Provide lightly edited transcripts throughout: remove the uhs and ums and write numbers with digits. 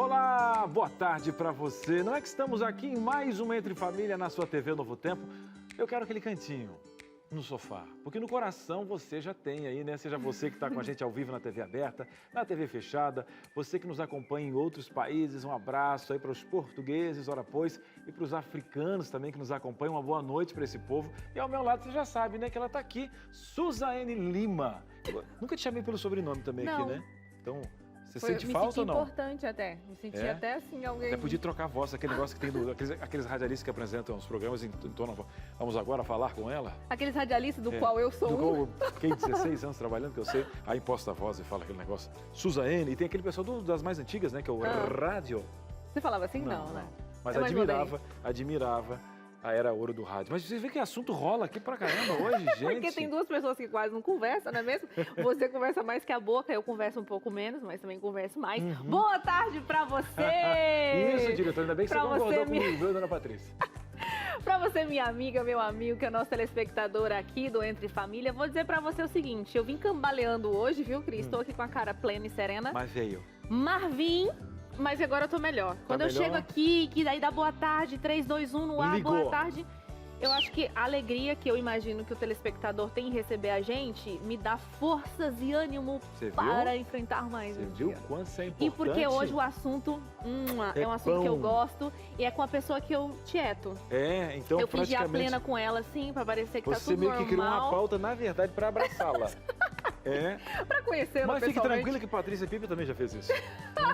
Olá, boa tarde para você. Não é que estamos aqui em mais uma Entre Família na sua TV Novo Tempo? Eu quero aquele cantinho no sofá, porque no coração você já tem aí, né? Seja você que está com a gente ao vivo na TV aberta, na TV fechada, você que nos acompanha em outros países, um abraço aí para os portugueses, ora pois, e para os africanos também que nos acompanham, uma boa noite para esse povo. E ao meu lado você já sabe, né, que ela está aqui, Suzane Lima. Eu nunca te chamei pelo sobrenome também aqui, né? Então... Você sente falta ou não? Me senti importante até. Me senti até assim, alguém... Até podia trocar a voz, aquele negócio que tem aqueles radialistas que apresentam os programas em torno... Vamos agora falar com ela? Aqueles radialistas do qual eu sou qual fiquei 16 anos trabalhando, que eu sei. Aí imposta a voz e fala aquele negócio. Suzane, e tem aquele pessoal das mais antigas, né? Que é o rádio. Você falava assim? Não, né? Mas admirava a era ouro do rádio. Mas você vê que assunto rola aqui pra caramba hoje, gente. Porque tem duas pessoas que quase não conversam, não é mesmo? Você conversa mais que a boca, eu converso um pouco menos, mas também converso mais. Boa tarde pra você! Isso, diretor, ainda bem que você concordou comigo, viu, dona Patrícia? Pra você, minha amiga, meu amigo, que é nosso telespectador aqui do Entre Família, vou dizer pra você o seguinte, eu vim cambaleando hoje, viu, Cris? Estou aqui com a cara plena e serena. Mas veio. Marvin... Mas agora eu tô melhor. Quando eu chego aqui, que daí dá boa tarde, 3, 2, 1 no ar, ligou. Boa tarde. Eu acho que a alegria que eu imagino que o telespectador tem em receber a gente me dá forças e ânimo para enfrentar mais um dia. Você viu quanto isso é importante? E porque hoje o assunto é um assunto que eu gosto e é com a pessoa que eu tieto. É, então eu fingi a plena com ela, assim, para parecer que tá tudo normal. Você meio que criou uma pauta, na verdade, para abraçá-la. Pra conhecê-la. Mas fique tranquila que Patrícia Pipa também já fez isso.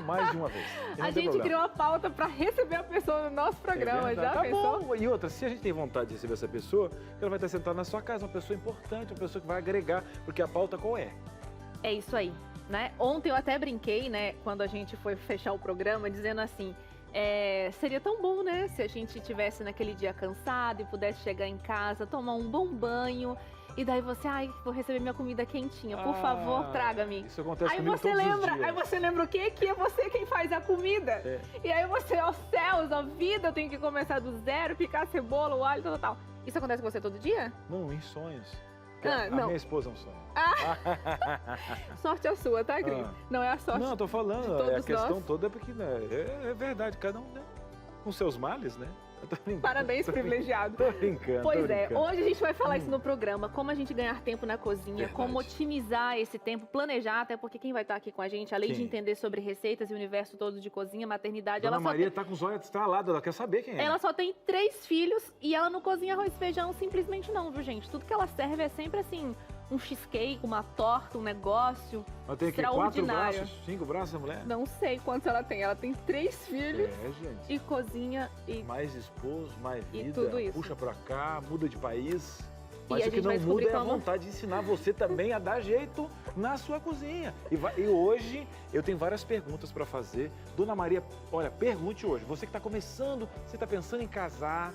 Mais de uma vez. A gente criou a pauta pra receber a pessoa no nosso programa, já pensou? Bom. E outra, se a gente tem vontade de receber essa pessoa, ela vai estar sentada na sua casa, uma pessoa importante, uma pessoa que vai agregar, porque a pauta qual é? É isso aí, né? Ontem eu até brinquei, né, quando a gente foi fechar o programa, dizendo assim, seria tão bom, né, se a gente estivesse naquele dia cansado e pudesse chegar em casa, tomar um bom banho. E daí você, vou receber minha comida quentinha, por favor, traga-me. Isso acontece comigo todos os dias. Aí você lembra o quê? Que é você quem faz a comida. E aí você, ó céus, a vida, eu tenho que começar do zero, picar a cebola, o alho, tal. Isso acontece com você todo dia? Não, em sonhos. Não. Minha esposa é um sonho. Sorte a sua, tá, Cris? Não é a sorte. Não, eu tô falando, a questão toda é porque, né, é verdade, cada um, né, com seus males, né? Parabéns, privilegiado. Tô brincando. Pois hoje a gente vai falar isso no programa, como a gente ganhar tempo na cozinha, como otimizar esse tempo, planejar, até porque quem vai estar aqui com a gente, além de entender sobre receitas e o universo todo de cozinha, maternidade... Dona Maria tá com os olhos estralados, ela quer saber quem é. Ela só tem 3 filhos e ela não cozinha arroz e feijão simplesmente não, viu, gente? Tudo que ela serve é sempre assim... um cheesecake, uma torta, um negócio extraordinário. Tem aqui 4 braços, 5 braços, a mulher? Não sei quantos ela tem. Ela tem 3 filhos. Gente. E cozinha e... mais esposo, mais vida. E tudo isso. Puxa pra cá, muda de país. E Mas o que não muda é a vontade de ensinar você também a dar jeito na sua cozinha. E hoje eu tenho várias perguntas para fazer. Dona Maria, olha, pergunte hoje. Você que está começando, você está pensando em casar...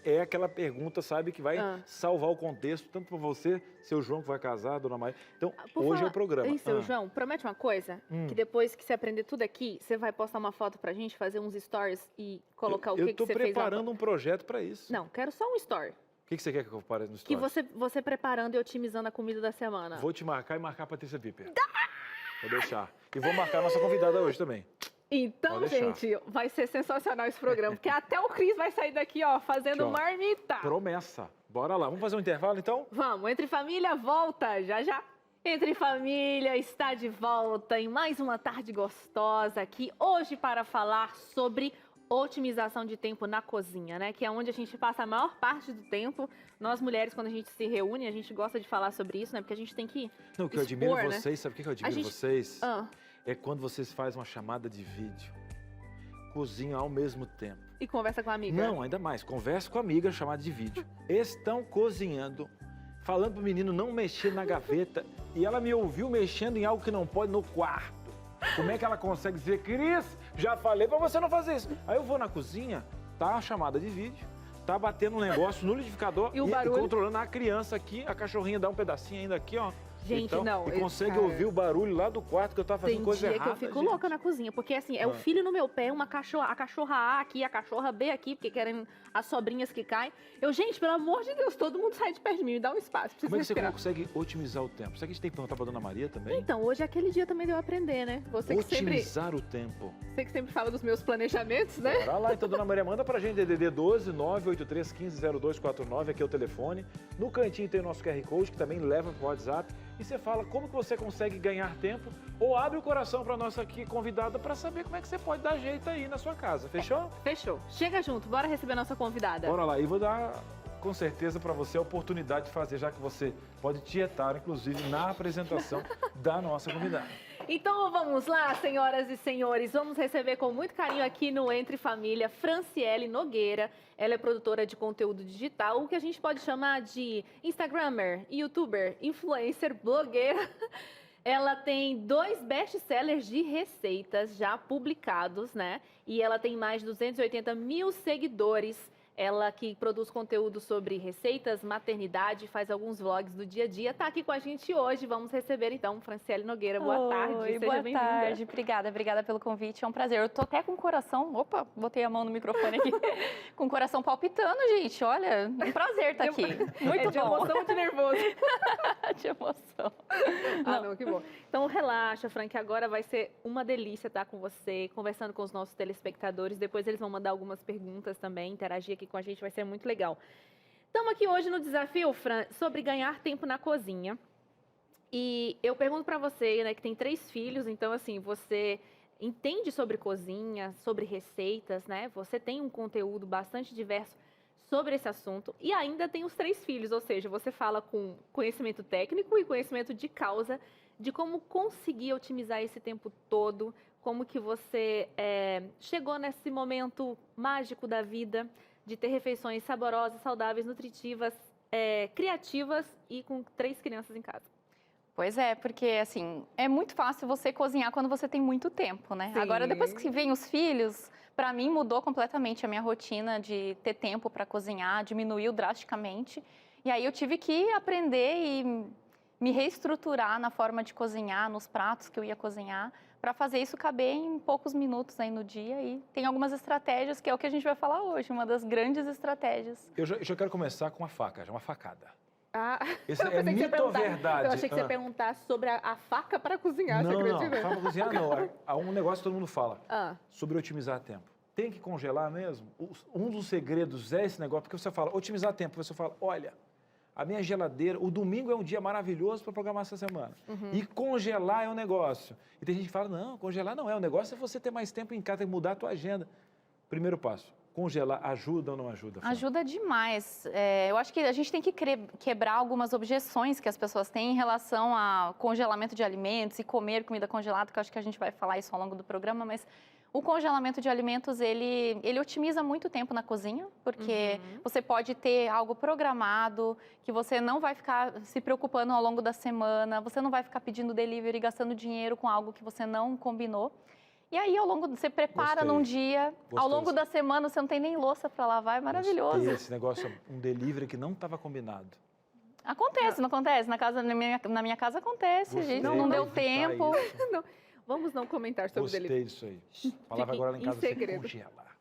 É aquela pergunta, sabe, que vai salvar o contexto, tanto para você, seu João, que vai casar, Dona Maria. Então, hoje é o programa. E seu João, promete uma coisa, que depois que você aprender tudo aqui, você vai postar uma foto pra gente, fazer uns stories e colocar o que você fez. Eu tô preparando um projeto para isso. Não, quero só um story. O que você quer que eu pare no story? Que você preparando e otimizando a comida da semana. Vou te marcar e marcar a Patrícia Piper. Vou deixar. E vou marcar a nossa convidada hoje também. Então, gente, vai ser sensacional esse programa, porque até o Cris vai sair daqui, ó, fazendo marmita. Promessa. Bora lá. Vamos fazer um intervalo, então? Vamos. Entre Família volta já já. Entre Família está de volta em mais uma tarde gostosa aqui, hoje para falar sobre otimização de tempo na cozinha, né? Que é onde a gente passa a maior parte do tempo. Nós mulheres, quando a gente se reúne, a gente gosta de falar sobre isso, né? Porque a gente tem que Não, o que eu admiro vocês, sabe o que eu admiro vocês? É quando vocês fazem uma chamada de vídeo, cozinham ao mesmo tempo. E conversa com a amiga? Não, ainda mais, conversa com a amiga, chamada de vídeo. Estão cozinhando, falando pro menino não mexer na gaveta, e ela me ouviu mexendo em algo que não pode no quarto. Como é que ela consegue dizer, Cris, já falei pra você não fazer isso. Aí eu vou na cozinha, tá a chamada de vídeo, tá batendo um negócio no liquidificador e controlando a criança aqui, a cachorrinha dá um pedacinho ainda aqui, ó. Gente, então, não. E consegue cara, ouvir o barulho lá do quarto que eu tava fazendo coisa Tem dia errada. que eu fico gente. louca na cozinha, porque assim, é o filho no meu pé, a cachorra A aqui, a cachorra B aqui, porque querem as sobrinhas que caem. Gente, pelo amor de Deus, todo mundo sai de perto de mim, me dá um espaço, preciso Como é que você respirar. consegue otimizar o tempo? Será que a gente tem que perguntar pra Dona Maria também? Então, hoje é aquele dia também de eu aprender, né? Você que Otimizar o tempo. fala dos meus planejamentos, né? Bora lá, então, Dona Maria, manda pra gente, DDD 12 983 15 0249, aqui é o telefone. No cantinho tem o nosso QR Code, que também leva pro WhatsApp. E você fala como que você consegue ganhar tempo, ou abre o coração pra nossa aqui convidada pra saber como é que você pode dar jeito aí na sua casa, fechou? Fechou. Chega junto, bora receber a nossa convidada. Bora lá, e vou dar com certeza pra você a oportunidade de fazer, já que você pode tietar, inclusive, na apresentação da nossa convidada. Então vamos lá, senhoras e senhores, vamos receber com muito carinho aqui no Entre Família Franciele Nogueira. Ela é produtora de conteúdo digital, o que a gente pode chamar de Instagrammer, YouTuber, influencer, blogueira. Ela tem 2 best-sellers de receitas já publicados, né? E ela tem mais de 280 mil seguidores. Ela que produz conteúdo sobre receitas, maternidade, faz alguns vlogs do dia a dia. Tá aqui com a gente hoje. Vamos receber então Franciele Nogueira. Boa tarde, seja boa bem-vinda. tarde, obrigada pelo convite, é um prazer. Eu tô até com o coração, opa, botei a mão no microfone aqui, com o coração palpitando, gente, olha, um prazer estar aqui, muito de bom. emoção ou de nervoso? De emoção. Não, que bom. Então relaxa, Fran, que agora vai ser uma delícia estar com você, conversando com os nossos telespectadores. Depois eles vão mandar algumas perguntas também, interagir aqui com a gente, vai ser muito legal. Estamos aqui hoje no desafio, Fran, sobre ganhar tempo na cozinha. E eu pergunto para você, né, que tem 3 filhos, então assim, você entende sobre cozinha, sobre receitas, né? Você tem um conteúdo bastante diverso sobre esse assunto e ainda tem os 3 filhos, ou seja, você fala com conhecimento técnico e conhecimento de causa de como conseguir otimizar esse tempo todo, como que você chegou nesse momento mágico da vida de ter refeições saborosas, saudáveis, nutritivas, criativas e com 3 crianças em casa. Pois é, porque assim, é muito fácil você cozinhar quando você tem muito tempo, né? Sim. Agora, depois que vem os filhos, para mim mudou completamente a minha rotina de ter tempo para cozinhar, diminuiu drasticamente. E aí eu tive que aprender e me reestruturar na forma de cozinhar, nos pratos que eu ia cozinhar, para fazer isso caber em poucos minutos aí no dia. E tem algumas estratégias, que é o que a gente vai falar hoje, uma das grandes estratégias. Eu já quero começar com uma faca, já uma facada. Ah, Esse eu é pensei que você ia mito ou perguntar- verdade? Eu achei que você ia perguntar sobre a faca para cozinhar, você Não, acredita? faca pra cozinhar não. Há um negócio que todo mundo fala, Ah, sobre otimizar tempo. Tem que congelar mesmo? Um dos segredos é esse negócio, porque você fala, otimizar tempo, você fala, olha, a minha geladeira, o domingo é um dia maravilhoso para programar essa semana. E congelar é um negócio. E tem gente que fala, não, congelar não é um negócio, é você ter mais tempo em casa, tem que mudar a tua agenda. Primeiro passo, congelar ajuda ou não ajuda? Fran? Ajuda demais. Eu acho que a gente tem que quebrar algumas objeções que as pessoas têm em relação a congelamento de alimentos e comer comida congelada, que eu acho que a gente vai falar isso ao longo do programa, mas o congelamento de alimentos, ele otimiza muito tempo na cozinha, porque você pode ter algo programado, que você não vai ficar se preocupando ao longo da semana, você não vai ficar pedindo delivery, gastando dinheiro com algo que você não combinou. E aí, você prepara Gostei. num dia, ao Gostei. longo da semana você não tem nem louça para lavar, é maravilhoso. Gostei, esse negócio, um delivery que não estava combinado. Acontece, não acontece? Na minha casa acontece, Gostei, gente, não deu evitar tempo. isso. vamos não comentar sobre o Gostei delivery. disso aí. A palavra agora lá em em casa é segredo. congelar.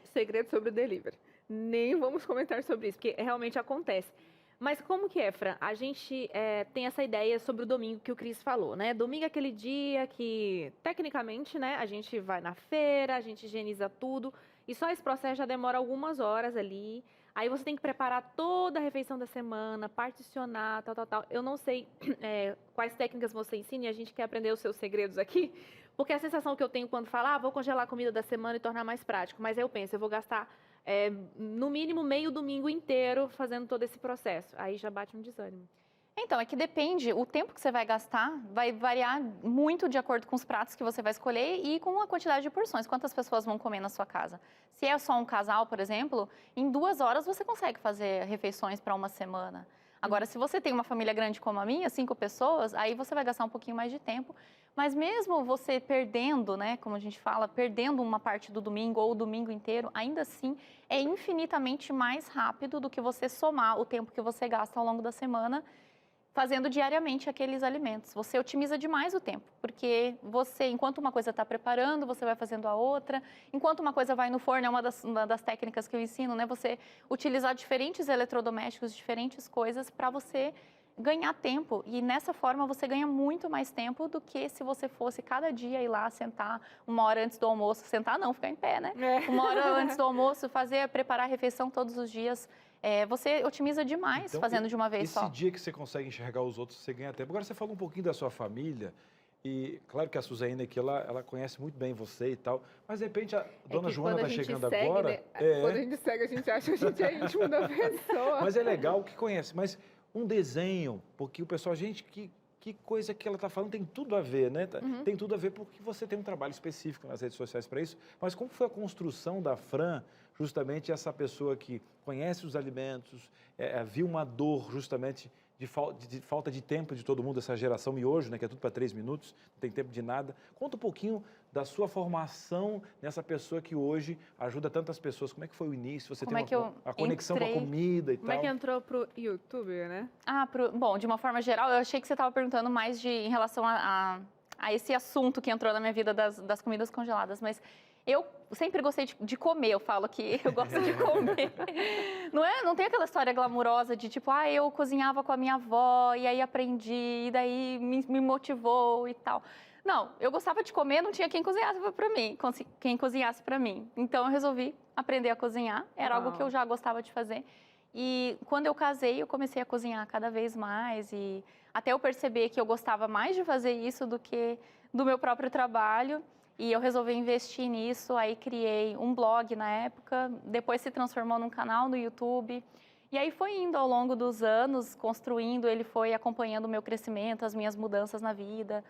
Segredo sobre o delivery. Nem vamos comentar sobre isso, porque realmente acontece. Mas como que é, Fran? A gente tem essa ideia sobre o domingo que o Cris falou, né? Domingo é aquele dia que, tecnicamente, né, a gente vai na feira, a gente higieniza tudo, e só esse processo já demora algumas horas ali. Aí você tem que preparar toda a refeição da semana, particionar, tal. Eu não sei quais técnicas você ensina e a gente quer aprender os seus segredos aqui, porque a sensação que eu tenho quando falo, vou congelar a comida da semana e tornar mais prático, mas aí eu penso, eu vou gastar no mínimo meio domingo inteiro fazendo todo esse processo. Aí já bate um desânimo. Então, é que depende, o tempo que você vai gastar vai variar muito de acordo com os pratos que você vai escolher e com a quantidade de porções, quantas pessoas vão comer na sua casa. Se é só um casal, por exemplo, em 2 horas você consegue fazer refeições para uma semana. Agora, se você tem uma família grande como a minha, 5 pessoas, aí você vai gastar um pouquinho mais de tempo. Mas mesmo você perdendo, né, como a gente fala, perdendo uma parte do domingo ou o domingo inteiro, ainda assim é infinitamente mais rápido do que você somar o tempo que você gasta ao longo da semana fazendo diariamente aqueles alimentos. Você otimiza demais o tempo, porque você, enquanto uma coisa está preparando, você vai fazendo a outra. Enquanto uma coisa vai no forno, é uma das técnicas que eu ensino, né? Você utilizar diferentes eletrodomésticos, diferentes coisas para você ganhar tempo. E nessa forma você ganha muito mais tempo do que se você fosse cada dia ir lá sentar 1 hora antes do almoço. Sentar não, ficar em pé, né? 1 hora antes do almoço, preparar a refeição todos os dias. Você otimiza demais Então, fazendo de uma vez só. Esse dia que você consegue enxergar os outros, você ganha tempo. Agora, você falou um pouquinho da sua família, e claro que a Suzane aqui, ela conhece muito bem você e tal, mas de repente a dona Joana está chegando segue, agora. Né? Quando a gente segue, a gente acha que a gente é íntimo da pessoa. Mas é legal que conhece. Mas um desenho, porque o pessoal, gente, que coisa que ela está falando tem tudo a ver, né? Tem tudo a ver porque você tem um trabalho específico nas redes sociais para isso. Mas como foi a construção da Fran, justamente essa pessoa que conhece os alimentos, viu uma dor justamente de falta de tempo de todo mundo, essa geração miojo, né, que é tudo para 3 minutos, não tem tempo de nada. Conta um pouquinho da sua formação nessa pessoa que hoje ajuda tantas pessoas. Como é que foi o início? Você tem a conexão com a comida e tal? Como é que entrou pro YouTube, né? Bom, de uma forma geral, eu achei que você estava perguntando mais em relação a esse assunto que entrou na minha vida das comidas congeladas, mas eu sempre gostei de comer, eu falo que eu gosto de comer. Não tem aquela história glamurosa de tipo, eu cozinhava com a minha avó e aí aprendi, e daí me motivou e tal. Não, eu gostava de comer, não tinha quem cozinhasse para mim. Então eu resolvi aprender a cozinhar, era algo que eu já gostava de fazer. E quando eu casei, eu comecei a cozinhar cada vez mais e até eu perceber que eu gostava mais de fazer isso do que do meu próprio trabalho. E eu resolvi investir nisso, aí criei um blog na época, depois se transformou num canal no YouTube. E aí foi indo ao longo dos anos, construindo, ele foi acompanhando o meu crescimento, as minhas mudanças na vida.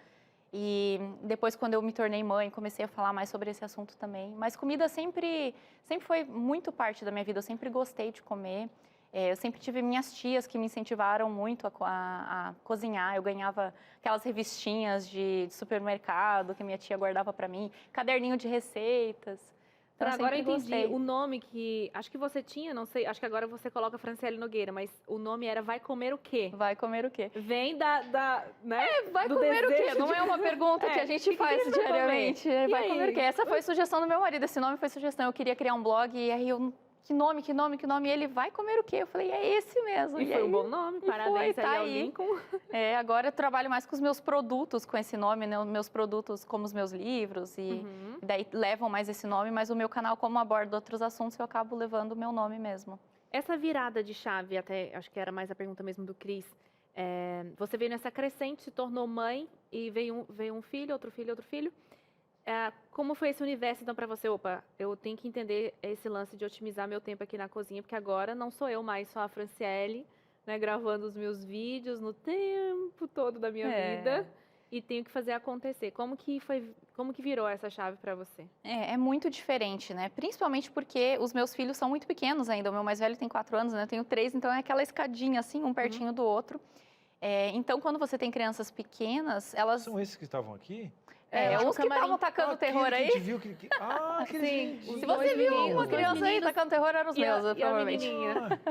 E depois, quando eu me tornei mãe, comecei a falar mais sobre esse assunto também. Mas comida sempre foi muito parte da minha vida, eu sempre gostei de comer. Eu sempre tive minhas tias que me incentivaram muito a cozinhar. Eu ganhava aquelas revistinhas de supermercado que minha tia guardava para mim, caderninho de receitas. Então, agora eu entendi gostei. o nome que acho que você tinha, não sei, acho que agora você coloca Franciele Nogueira, mas o nome era Vai Comer o Quê? Vai comer o quê? Vem né? Vai comer o quê? Não é uma pergunta que a gente faz diariamente. Vai comer o quê? Essa foi sugestão do meu marido, esse nome foi sugestão. Eu queria criar um blog e aí eu... Que nome? E ele vai comer o quê? Eu falei, é esse mesmo. E foi um bom nome, parabéns aí ao Lincoln. Agora eu trabalho mais com os meus produtos com esse nome, né? Os meus produtos como os meus livros e daí levam mais esse nome, mas o meu canal, como abordo outros assuntos, eu acabo levando o meu nome mesmo. Essa virada de chave, até acho que era mais a pergunta mesmo do Cris, você veio nessa crescente, se tornou mãe e veio um filho, outro filho, outro filho. Como foi esse universo, então, para você? Opa, eu tenho que entender esse lance de otimizar meu tempo aqui na cozinha, porque agora não sou eu mais só a Franciele, né, gravando os meus vídeos no tempo todo da minha vida e tenho que fazer acontecer. Como que virou essa chave para você? É muito diferente, né? Principalmente porque os meus filhos são muito pequenos ainda. O meu mais velho tem 4 anos, né? Eu tenho 3, então é aquela escadinha assim, um pertinho do outro. Então, quando você tem crianças pequenas, elas... São esses que estavam aqui? Uns que estavam tacando terror aí. Que viu que... Sim. Se você viu uma criança aí tacando terror, eram os meus, provavelmente.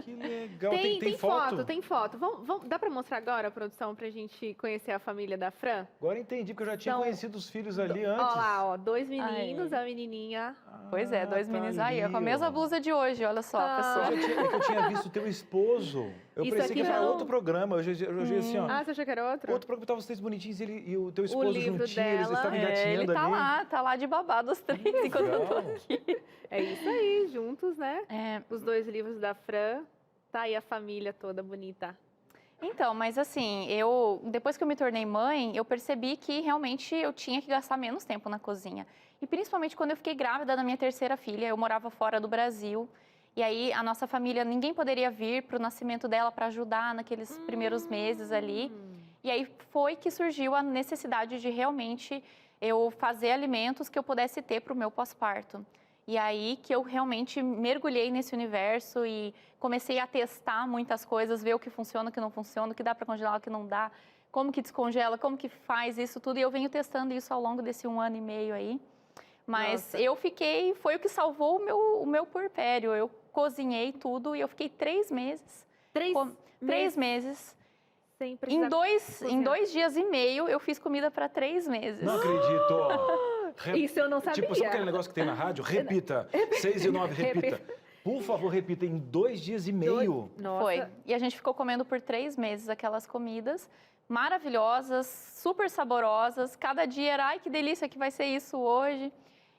Que legal. Tem foto? Tem foto. Dá pra mostrar agora, produção, pra gente conhecer a família da Fran? Agora entendi, porque eu já tinha conhecido os filhos ali antes. Olha lá, 2 meninos, a menininha. Pois é, 2 meninos aí, com a mesma blusa de hoje, olha só, pessoal. Eu tinha visto o teu esposo. Eu pensei que era outro programa. Eu já assim, ó. Você achou que era outro? Outro programa, estavam os 3 bonitinhos e o teu esposo livro juntinho, eles dela. estavam engatinhando Ele tá lá de babado os 3 enquanto eu tô aqui. É isso aí, juntos, né? Os 2 livros da Fran. Tá aí a família toda bonita. Então, mas assim, depois que eu me tornei mãe, eu percebi que realmente eu tinha que gastar menos tempo na cozinha. E principalmente quando eu fiquei grávida da minha 3ª filha, eu morava fora do Brasil. E aí a nossa família, ninguém poderia vir para o nascimento dela para ajudar naqueles primeiros meses ali. E aí foi que surgiu a necessidade de realmente eu fazer alimentos que eu pudesse ter para o meu pós-parto. E aí que eu realmente mergulhei nesse universo e comecei a testar muitas coisas, ver o que funciona, o que não funciona, o que dá para congelar, o que não dá, como que descongela, como que faz isso tudo. E eu venho testando isso ao longo desse 1 ano e meio aí. Mas foi o que salvou o meu puerpério. Eu cozinhei tudo e eu fiquei 3 meses. 3 3 meses sem precisar Em 2 dias e meio, eu fiz comida para 3 meses. Não acredito. Isso eu não sabia. Tipo, sabe aquele negócio que tem na rádio? Repita. 6 e 9, repita. Por favor, repita em 2 dias e meio. Nossa. Foi. E a gente ficou comendo por 3 meses aquelas comidas maravilhosas, super saborosas. Cada dia era, ai, que delícia que vai ser isso hoje.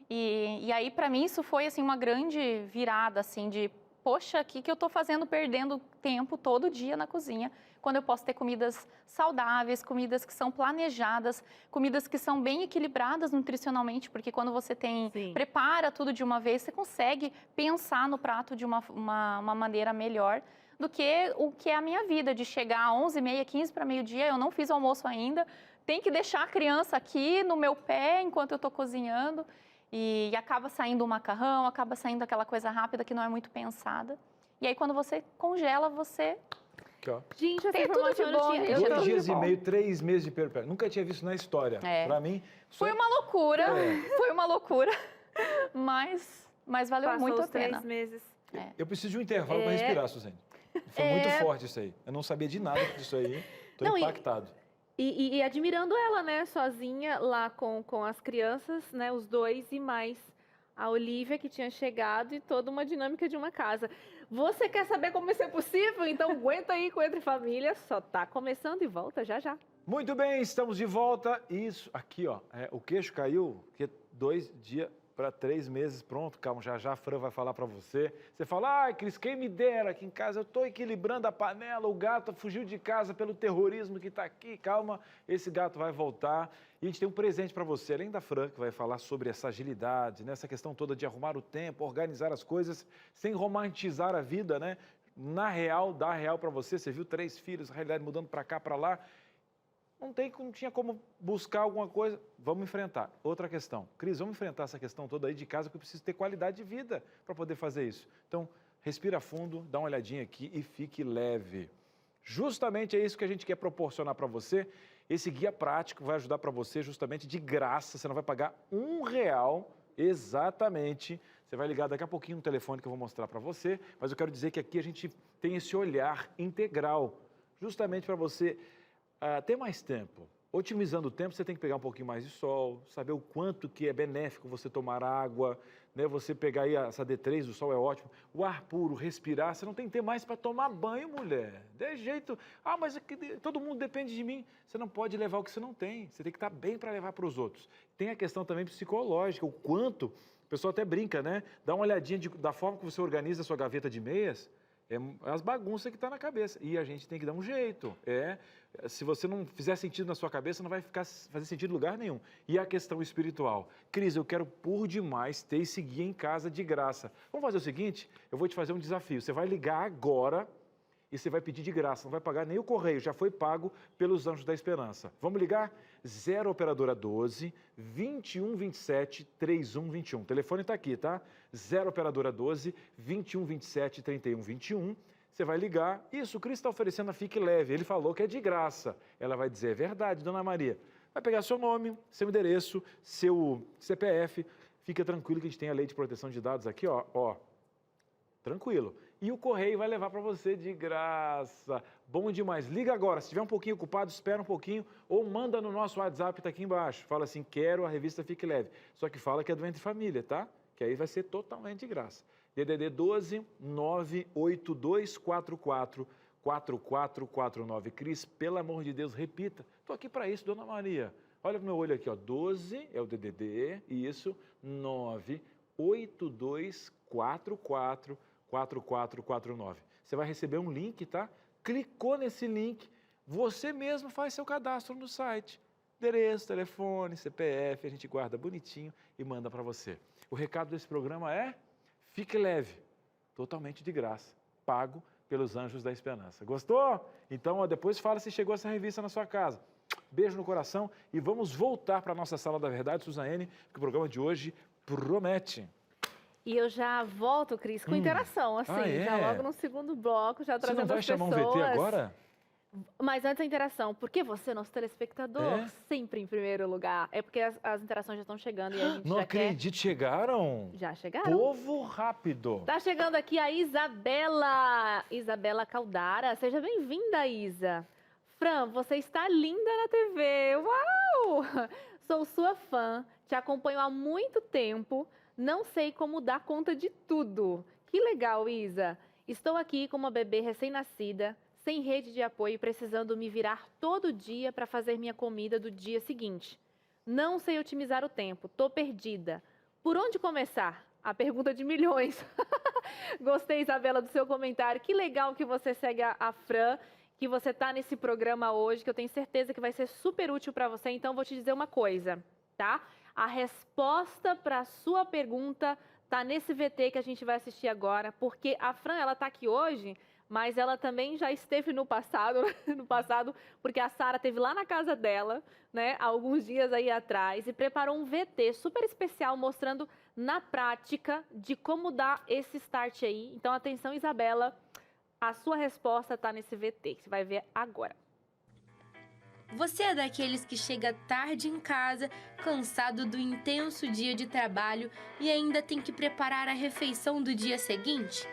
E aí, para mim, isso foi, assim, uma grande virada, assim, de, poxa, o que eu tô fazendo perdendo tempo todo dia na cozinha, quando eu posso ter comidas saudáveis, comidas que são planejadas, comidas que são bem equilibradas nutricionalmente, porque quando você prepara tudo de uma vez, você consegue pensar no prato de uma maneira melhor do que o que é a minha vida, de chegar às 11h30, 15 para meio-dia, eu não fiz almoço ainda, tem que deixar a criança aqui no meu pé enquanto eu estou cozinhando, e acaba saindo o macarrão, acaba saindo aquela coisa rápida que não é muito pensada. E aí, quando você congela, você... Aqui, ó. Gente, essa Tem tudo informação de eu não bom, tinha. né? Eu 2 tô- dias e meio, 3 meses de perpétuo. Nunca tinha visto na história. Pra mim... Foi uma loucura, foi uma loucura, mas valeu Passou muito a os 3 pena. meses. Eu preciso de um intervalo pra respirar, Suzane. Foi muito forte isso aí. Eu não sabia de nada disso aí. Tô Não, impactado. E admirando ela, né, sozinha lá com as crianças, né, os 2 e mais a Olivia que tinha chegado e toda uma dinâmica de uma casa. Você quer saber como isso é possível? Então aguenta aí com Entre Família, só tá começando e volta já já. Muito bem, estamos de volta. Isso, aqui, ó, o queixo caiu, porque 2 dias para 3 meses, pronto, calma, já a Fran vai falar para você. Você fala, ai, Cris, quem me dera aqui em casa, eu tô equilibrando a panela, o gato fugiu de casa pelo terrorismo que tá aqui, calma, esse gato vai voltar. E a gente tem um presente para você, além da Fran, que vai falar sobre essa agilidade, né, essa questão toda de arrumar o tempo, organizar as coisas, sem romantizar a vida, né? Na real, dá real para você, você viu 3 filhos, a realidade mudando para cá, para lá. Não tinha como buscar alguma coisa. Vamos enfrentar. Outra questão. Cris, vamos enfrentar essa questão toda aí de casa, porque eu preciso ter qualidade de vida para poder fazer isso. Então, respira fundo, dá uma olhadinha aqui e fique leve. Justamente é isso que a gente quer proporcionar para você. Esse guia prático vai ajudar para você justamente de graça. Você não vai pagar R$1 exatamente. Você vai ligar daqui a pouquinho no telefone que eu vou mostrar para você. Mas eu quero dizer que aqui a gente tem esse olhar integral, justamente para você... ter mais tempo. Otimizando o tempo, você tem que pegar um pouquinho mais de sol, saber o quanto que é benéfico você tomar água, né? Você pegar aí essa D3, o sol é ótimo, o ar puro, respirar, você não tem tempo mais para tomar banho, mulher. De jeito, mas todo mundo depende de mim. Você não pode levar o que você não tem, você tem que estar bem para levar para os outros. Tem a questão também psicológica, o quanto, o pessoal até brinca, né? Dá uma olhadinha da forma que você organiza a sua gaveta de meias, é as bagunças que estão na cabeça. E a gente tem que dar um jeito. Se você não fizer sentido na sua cabeça, não vai fazer sentido em lugar nenhum. E a questão espiritual. Cris, eu quero por demais ter esse guia em casa de graça. Vamos fazer o seguinte? Eu vou te fazer um desafio. Você vai ligar agora e você vai pedir de graça. Não vai pagar nem o correio. Já foi pago pelos Anjos da Esperança. Vamos ligar? 0 operadora 12 21 27 31 21. O telefone está aqui, tá? 0 operadora 12 21 27 31 21. Você vai ligar. Isso, o Cris está oferecendo a Fique Leve. Ele falou que é de graça. Ela vai dizer, é verdade, dona Maria. Vai pegar seu nome, seu endereço, seu CPF. Fica tranquilo que a gente tem a lei de proteção de dados aqui, ó. Tranquilo. E o correio vai levar para você de graça. Bom demais. Liga agora. Se estiver um pouquinho ocupado, espera um pouquinho ou manda no nosso WhatsApp, tá aqui embaixo. Fala assim, quero a revista Fique Leve. Só que fala que é do Entre Família, tá? Que aí vai ser totalmente de graça. DDD 12 98244 4449. Cris, pelo amor de Deus, repita. Estou aqui para isso, dona Maria. Olha pro meu olho aqui, ó. 12 é o DDD, isso, 98244 4449. Você vai receber um link, tá? Clicou nesse link, você mesmo faz seu cadastro no site. Endereço, telefone, CPF, a gente guarda bonitinho e manda para você. O recado desse programa é: fique leve, totalmente de graça, pago pelos Anjos da Esperança. Gostou? Então, depois fala se chegou essa revista na sua casa. Beijo no coração e vamos voltar para a nossa Sala da Verdade, Suzane, porque o programa de hoje promete. E eu já volto, Cris, com interação, assim, já logo no segundo bloco, já trazendo as pessoas. Você não vai chamar um VT agora? Mas antes da interação, porque você, nosso telespectador, sempre em primeiro lugar? É porque as interações já estão chegando e a gente não acredito, chegaram? Já chegaram. Povo rápido. Tá chegando aqui a Isabela Caldara. Seja bem-vinda, Isa. Fran, você está linda na TV. Uau! Sou sua fã, te acompanho há muito tempo. Não sei como dar conta de tudo. Que legal, Isa. Estou aqui com uma bebê recém-nascida, sem rede de apoio, precisando me virar todo dia para fazer minha comida do dia seguinte. Não sei otimizar o tempo, tô perdida. Por onde começar? A pergunta de milhões. Gostei, Isabela, do seu comentário. Que legal que você segue a Fran, que você está nesse programa hoje, que eu tenho certeza que vai ser super útil para você. Então, vou te dizer uma coisa, tá? A resposta para a sua pergunta tá nesse VT que a gente vai assistir agora, porque a Fran, ela tá aqui hoje, mas ela também já esteve no passado, porque a Sara esteve lá na casa dela, né, há alguns dias aí atrás, e preparou um VT super especial mostrando na prática de como dar esse start aí. Então, atenção, Isabela, a sua resposta está nesse VT, que você vai ver agora. Você é daqueles que chega tarde em casa, cansado do intenso dia de trabalho e ainda tem que preparar a refeição do dia seguinte?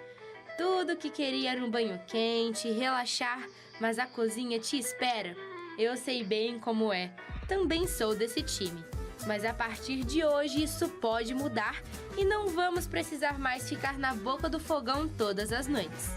Tudo que queria era um banho quente, relaxar, mas a cozinha te espera. Eu sei bem como é, também sou desse time. Mas a partir de hoje isso pode mudar e não vamos precisar mais ficar na boca do fogão todas as noites.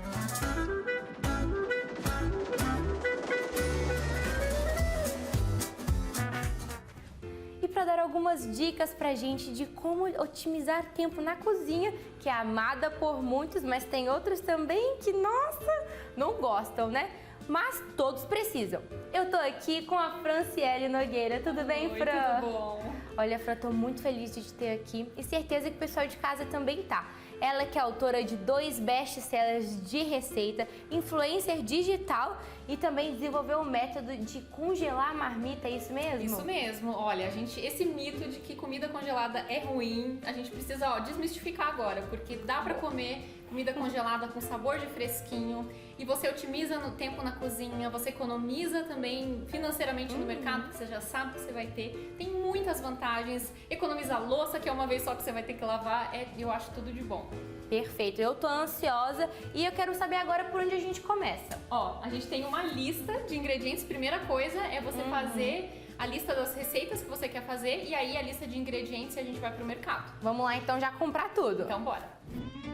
E para dar algumas dicas pra gente de como otimizar tempo na cozinha, que é amada por muitos, mas tem outros também que, nossa, não gostam, né? Mas todos precisam. Eu tô aqui com a Franciele Nogueira. Tudo bem, Fran? Tudo bom. Olha, Fran, tô muito feliz de te ter aqui e certeza que o pessoal de casa também tá. Ela que é autora de 2 best-sellers de receita, influencer digital e também desenvolveu o método de congelar a marmita, é isso mesmo? Isso mesmo. Olha, esse mito de que comida congelada é ruim, a gente precisa desmistificar agora, porque dá pra comer comida congelada com sabor de fresquinho e você otimiza no tempo na cozinha, você economiza também financeiramente no mercado, porque você já sabe que você vai ter. Tem muitas vantagens, economiza a louça, que é uma vez só que você vai ter que lavar, eu acho tudo de bom. Perfeito, eu tô ansiosa e eu quero saber agora por onde a gente começa. Ó, a gente tem uma lista de ingredientes. Primeira coisa é você fazer a lista das receitas que você quer fazer e aí a lista de ingredientes e a gente vai pro mercado. Vamos lá então já comprar tudo. Então bora.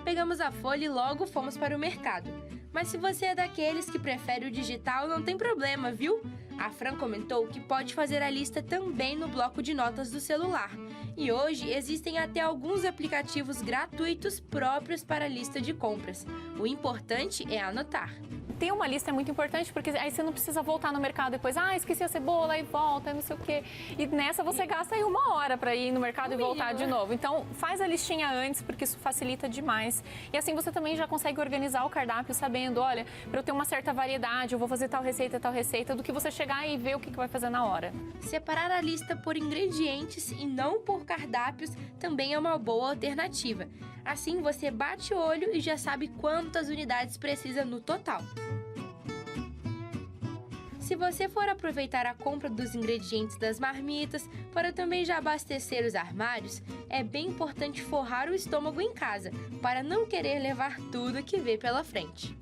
Pegamos a folha e logo fomos para o mercado. Mas se você é daqueles que prefere o digital, não tem problema, viu? A Fran comentou que pode fazer a lista também no bloco de notas do celular. E hoje existem até alguns aplicativos gratuitos próprios para a lista de compras. O importante é anotar. Ter uma lista é muito importante, porque aí você não precisa voltar no mercado depois, esqueci a cebola, e volta, não sei o quê. E nessa você gasta aí 1 hora para ir no mercado e voltar de novo. Então, faz a listinha antes, porque isso facilita demais. E assim você também já consegue organizar o cardápio sabendo, olha, para eu ter uma certa variedade, eu vou fazer tal receita, do que você chegar e ver o que vai fazer na hora. Separar a lista por ingredientes e não por cardápios também é uma boa alternativa. Assim você bate o olho e já sabe quantas unidades precisa no total. Se você for aproveitar a compra dos ingredientes das marmitas para também já abastecer os armários, é bem importante forrar o estômago em casa, para não querer levar tudo que vê pela frente.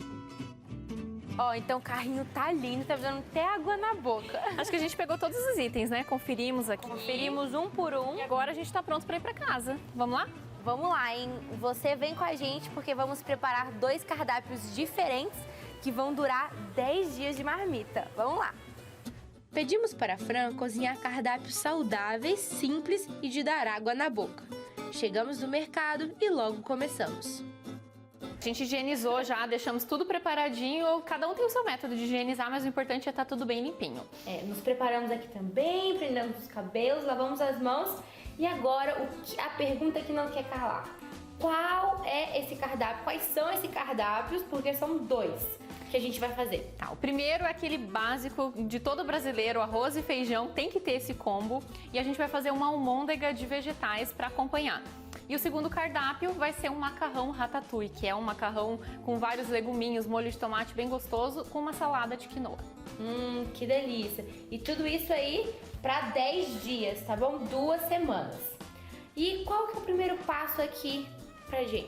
Ó, então o carrinho tá lindo, tá dando até água na boca. Acho que a gente pegou todos os itens, né? Conferimos aqui. Conferimos um por um. E agora a gente tá pronto para ir para casa. Vamos lá? Vamos lá, hein? Você vem com a gente porque vamos preparar 2 cardápios diferentes que vão durar 10 dias de marmita. Vamos lá! Pedimos para a Fran cozinhar cardápios saudáveis, simples e de dar água na boca. Chegamos no mercado e logo começamos. A gente higienizou já, deixamos tudo preparadinho. Cada um tem o seu método de higienizar, mas o importante é estar tudo bem limpinho. Nos preparamos aqui também, prendemos os cabelos, lavamos as mãos. E agora, a pergunta que não quer calar. Qual é esse cardápio? Quais são esses cardápios? Porque são 2 que a gente vai fazer. Tá, o primeiro é aquele básico de todo brasileiro, arroz e feijão, tem que ter esse combo. E a gente vai fazer uma almôndega de vegetais para acompanhar. E o segundo cardápio vai ser um macarrão ratatouille, que é um macarrão com vários leguminhos, molho de tomate bem gostoso, com uma salada de quinoa. Que delícia! E tudo isso aí para 10 dias, tá bom? 2 semanas. E qual que é o primeiro passo aqui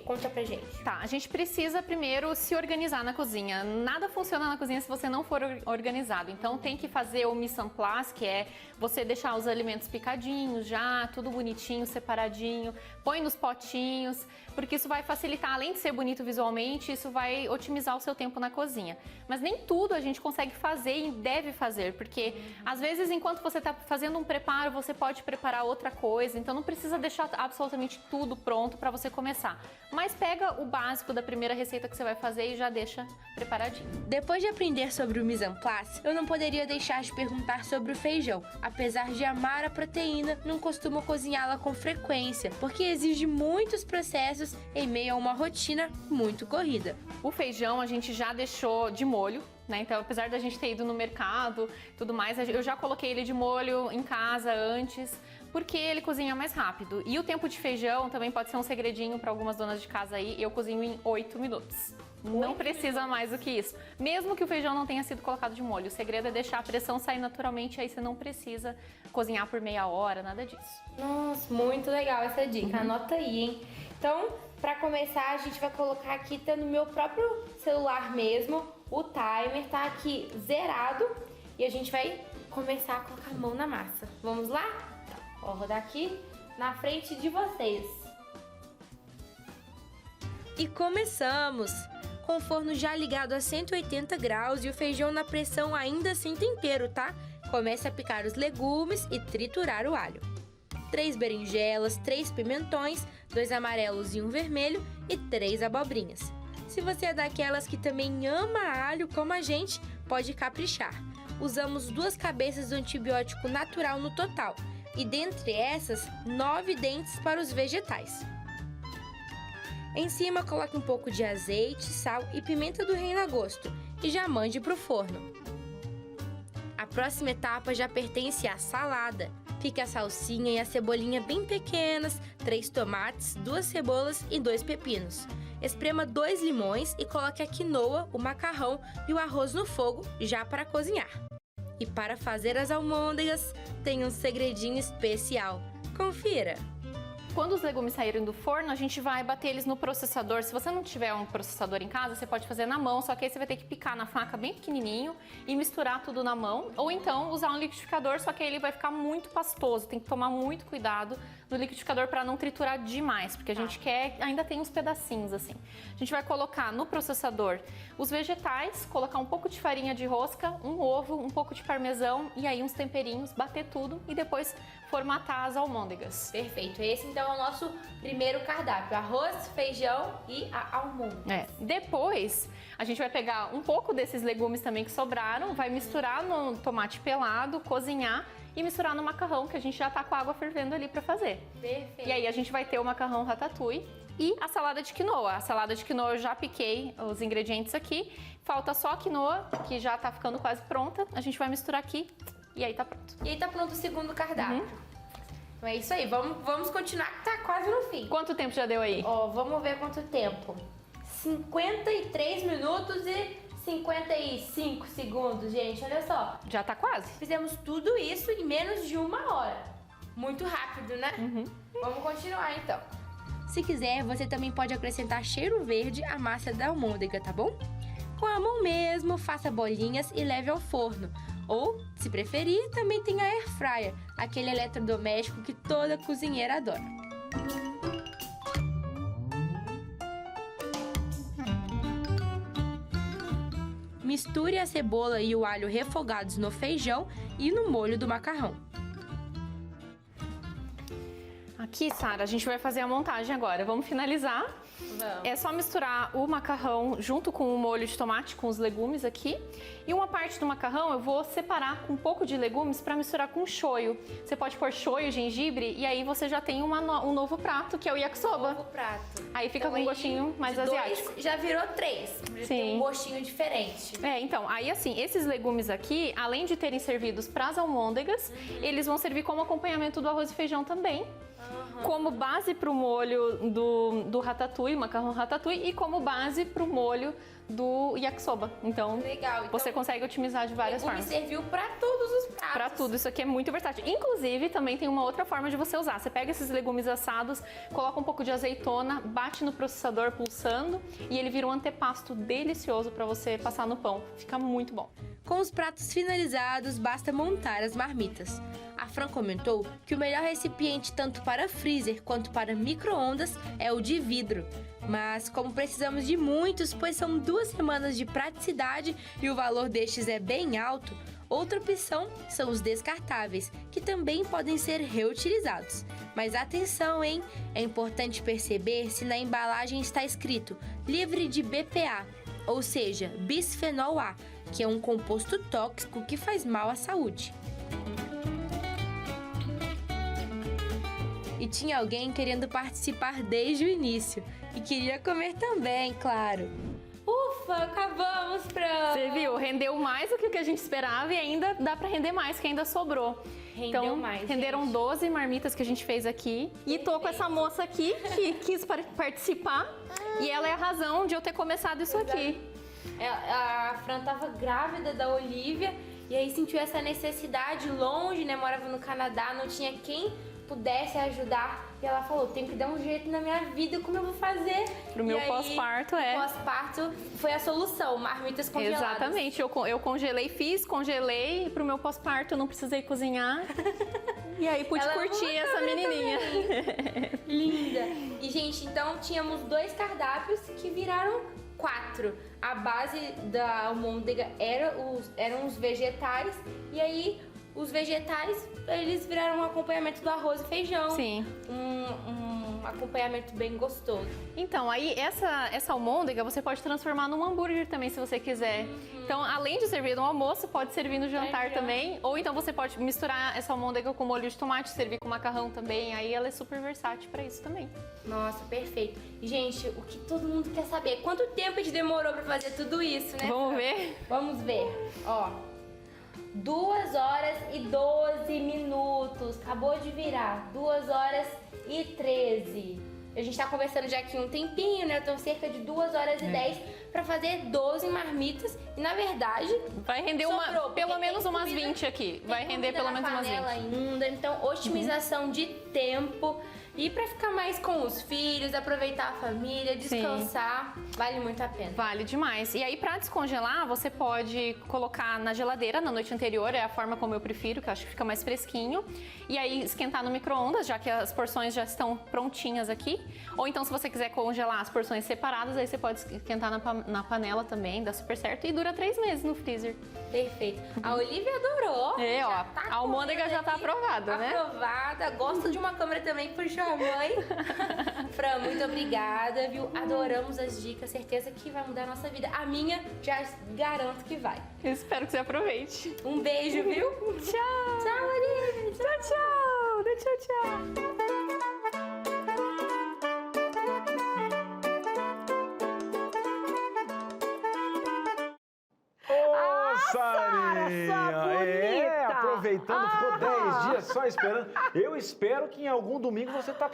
Conta pra gente. Tá, a gente precisa primeiro se organizar na cozinha. Nada funciona na cozinha se você não for organizado. Então tem que fazer o mise en place, que é você deixar os alimentos picadinhos já, tudo bonitinho, separadinho. Põe nos potinhos, porque isso vai facilitar, além de ser bonito visualmente, isso vai otimizar o seu tempo na cozinha. Mas nem tudo a gente consegue fazer e deve fazer, porque às vezes enquanto você está fazendo um preparo, você pode preparar outra coisa. Então não precisa deixar absolutamente tudo pronto para você começar. Mas pega o básico da primeira receita que você vai fazer e já deixa preparadinho. Depois de aprender sobre o mise en place, eu não poderia deixar de perguntar sobre o feijão. Apesar de amar a proteína, não costumo cozinhá-la com frequência, porque exige muitos processos em meio a uma rotina muito corrida. O feijão a gente já deixou de molho, né? Então, apesar da gente ter ido no mercado e tudo mais, eu já coloquei ele de molho em casa antes, porque ele cozinha mais rápido. E o tempo de feijão também pode ser um segredinho para algumas donas de casa aí. Eu cozinho em 8 minutos. Não precisa mais do que isso. Mesmo que o feijão não tenha sido colocado de molho. O segredo é deixar a pressão sair naturalmente, aí você não precisa cozinhar por meia hora, nada disso. Nossa, muito legal essa dica. Anota aí, hein? Então, para começar, a gente vai colocar aqui, tá no meu próprio celular mesmo, o timer tá aqui zerado e a gente vai começar a colocar a mão na massa. Vamos lá? Vou rodar aqui na frente de vocês. E começamos! Com o forno já ligado a 180 graus e o feijão na pressão ainda sem tempero, tá? Comece a picar os legumes e triturar o alho. 3 berinjelas, 3 pimentões, 2 amarelos e 1 vermelho e 3 abobrinhas. Se você é daquelas que também ama alho como a gente, pode caprichar. Usamos 2 cabeças do antibiótico natural no total e dentre essas, 9 dentes para os vegetais. Em cima, coloque um pouco de azeite, sal e pimenta do reino a gosto e já mande para o forno. A próxima etapa já pertence à salada. Pique a salsinha e a cebolinha bem pequenas, 3 tomates, 2 cebolas e 2 pepinos. Esprema 2 limões e coloque a quinoa, o macarrão e o arroz no fogo já para cozinhar. E para fazer as almôndegas, tem um segredinho especial. Confira! Quando os legumes saírem do forno, a gente vai bater eles no processador. Se você não tiver um processador em casa, você pode fazer na mão, só que aí você vai ter que picar na faca bem pequenininho e misturar tudo na mão. Ou então usar um liquidificador, só que aí ele vai ficar muito pastoso. Tem que tomar muito cuidado no liquidificador para não triturar demais, porque a gente quer, ainda tem uns pedacinhos assim. A gente vai colocar no processador os vegetais, colocar um pouco de farinha de rosca, um ovo, um pouco de parmesão e aí uns temperinhos, bater tudo e depois formatar as almôndegas. Perfeito, esse então é o nosso primeiro cardápio, arroz, feijão e a almôndega. Depois a gente vai pegar um pouco desses legumes também que sobraram, vai misturar no tomate pelado, cozinhar e misturar no macarrão, que a gente já tá com a água fervendo ali para fazer. Perfeito. E aí a gente vai ter o macarrão ratatouille e a salada de quinoa. A salada de quinoa eu já piquei os ingredientes aqui, falta só a quinoa, que já tá ficando quase pronta. A gente vai misturar aqui e aí tá pronto. E aí tá pronto o segundo cardápio. Então é isso aí, vamos continuar que tá quase no fim. Quanto tempo já deu aí? Ó, vamos ver quanto tempo. 53 minutos e 55 segundos, gente, olha só. Já tá quase. Fizemos tudo isso em menos de 1 hora. Muito rápido, né? Vamos continuar então. Se quiser, você também pode acrescentar cheiro verde à massa da almôndega, tá bom? Com a mão mesmo, faça bolinhas e leve ao forno. Ou, se preferir, também tem a air fryer, aquele eletrodoméstico que toda cozinheira adora. Misture a cebola e o alho refogados no feijão e no molho do macarrão. Aqui, Sara, a gente vai fazer a montagem agora. Vamos finalizar. Vamos. É só misturar o macarrão junto com o molho de tomate, com os legumes aqui. E uma parte do macarrão eu vou separar com um pouco de legumes para misturar com shoyu. Você pode pôr shoyu, gengibre e aí você já tem um novo prato, que é o yakisoba. Novo prato. Aí fica Então, com um gostinho mais de asiático. 2 já virou 3. Já tem um gostinho diferente. Então, aí assim, esses legumes aqui, além de terem servidos para as almôndegas, eles vão servir como acompanhamento do arroz e feijão também. como base para o molho do ratatouille, macarrão ratatouille, e como base para o molho do yakisoba. Então, Legal. Então, você consegue otimizar de várias legume formas. serviu para todos os pratos. Para tudo, isso aqui é muito versátil. Inclusive, também tem uma outra forma de você usar. Você pega esses legumes assados, coloca um pouco de azeitona, bate no processador pulsando e ele vira um antepasto delicioso para você passar no pão. Fica muito bom. Com os pratos finalizados, basta montar as marmitas. A Fran comentou que o melhor recipiente tanto para freezer quanto para micro-ondas é o de vidro. Mas como precisamos de muitos, pois são 2 semanas de praticidade e o valor destes é bem alto, outra opção são os descartáveis, que também podem ser reutilizados. Mas atenção, hein? É importante perceber se na embalagem está escrito livre de BPA, ou seja, bisfenol A, que é um composto tóxico que faz mal à saúde. E tinha alguém querendo participar desde o início e queria comer também, claro. Ufa, acabamos, Fran! Você viu? Rendeu mais do que o que a gente esperava e ainda dá para render mais, que ainda sobrou. Rendeu mais, renderam gente. 12 marmitas que a gente fez aqui. E tô com essa moça aqui que quis participar. E ela é a razão de eu ter começado isso aqui. A Fran tava grávida da Olivia e aí sentiu essa necessidade longe, né? Morava no Canadá, não tinha quem pudesse ajudar. E ela falou, tenho que dar um jeito na minha vida, como eu vou fazer? Pro meu pós-parto, Pós-parto foi a solução, marmitas congeladas. Exatamente, eu congelei, congelei. Pro meu pós-parto eu não precisei cozinhar. E aí pude Ela curtir essa menininha. Linda. E, gente, então tínhamos 2 cardápios que viraram 4. A base da almôndega eram os vegetais. E aí, os vegetais, eles viraram um acompanhamento do arroz e feijão. Sim. Um acompanhamento bem gostoso. Então, aí essa almôndega você pode transformar num hambúrguer também, se você quiser. Então, além de servir no almoço, pode servir no jantar também. Ou então você pode misturar essa almôndega com molho de tomate, servir com macarrão também. Aí ela é super versátil para isso também. Nossa, perfeito. E, gente, o que todo mundo quer saber? Quanto tempo a gente demorou pra fazer tudo isso, né? Vamos Fran? ver? Vamos ver. Ó, 2 horas e 12 minutos. Acabou de virar. 2 horas e 13. A gente tá conversando já aqui um tempinho, né? Então, cerca de 2 horas e 10 pra fazer 12 marmitas. E, na verdade, Vai render sobrou, porque pelo menos tem umas comida- 20 aqui. tem Vai render comida pelo na menos umas 20. panela ainda. Então, otimização de tempo. E pra ficar mais com os filhos, aproveitar a família, descansar, vale muito a pena. Vale demais. E aí, pra descongelar, você pode colocar na geladeira na noite anterior, é a forma como eu prefiro, que eu acho que fica mais fresquinho. E aí, esquentar no micro-ondas, já que as porções já estão prontinhas aqui. Ou então, se você quiser congelar as porções separadas, aí você pode esquentar na panela também, dá super certo. E dura 3 meses no freezer. Perfeito. A Olivia adorou. É, ó, Já tá a almôndega comendo já tá aqui, aprovada, né? Aprovada. Gosta de uma câmera também, puxa a mãe. Fran, muito obrigada, viu? Adoramos as dicas, certeza que vai mudar a nossa vida. A minha, já garanto que vai. Eu espero que você aproveite. Um beijo, viu? Tchau! Tchau, Olivia. Tchau, tchau! Dê tchau, tchau! Ô, Sara, Sarinha! sua bonita! Aproveitando, ficou 10 dias só esperando. Eu espero que em algum domingo você tá,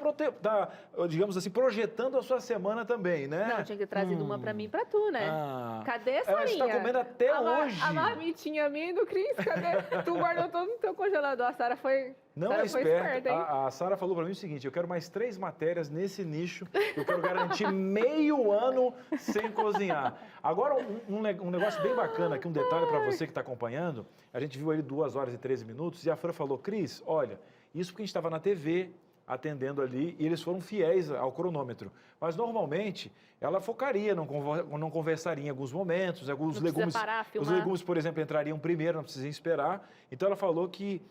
digamos assim, projetando a sua semana também, né? Não, tinha que ter trazido uma pra mim e pra tu, né? Ah, Cadê, ela Sarinha? está comendo até hoje. A marmitinha minha e do Cris, cadê? Tu guardou todo no teu congelador. A Sara foi... Não Sara é foi esperta. esperta, hein? A Sara falou pra mim o seguinte, eu quero mais 3 matérias nesse nicho, eu quero garantir meio ano sem cozinhar. Agora, um negócio bem bacana aqui, um detalhe para você que está acompanhando, a gente viu ele 2 horas e 13 minutos e a Fran falou, Cris, olha, isso porque a gente estava na TV, atendendo ali, e eles foram fiéis ao cronômetro. Mas, normalmente, ela focaria, não conversaria em alguns momentos, alguns Não legumes... precisa parar, os filmar. legumes, por exemplo, entrariam primeiro, não precisa esperar. Então, ela falou que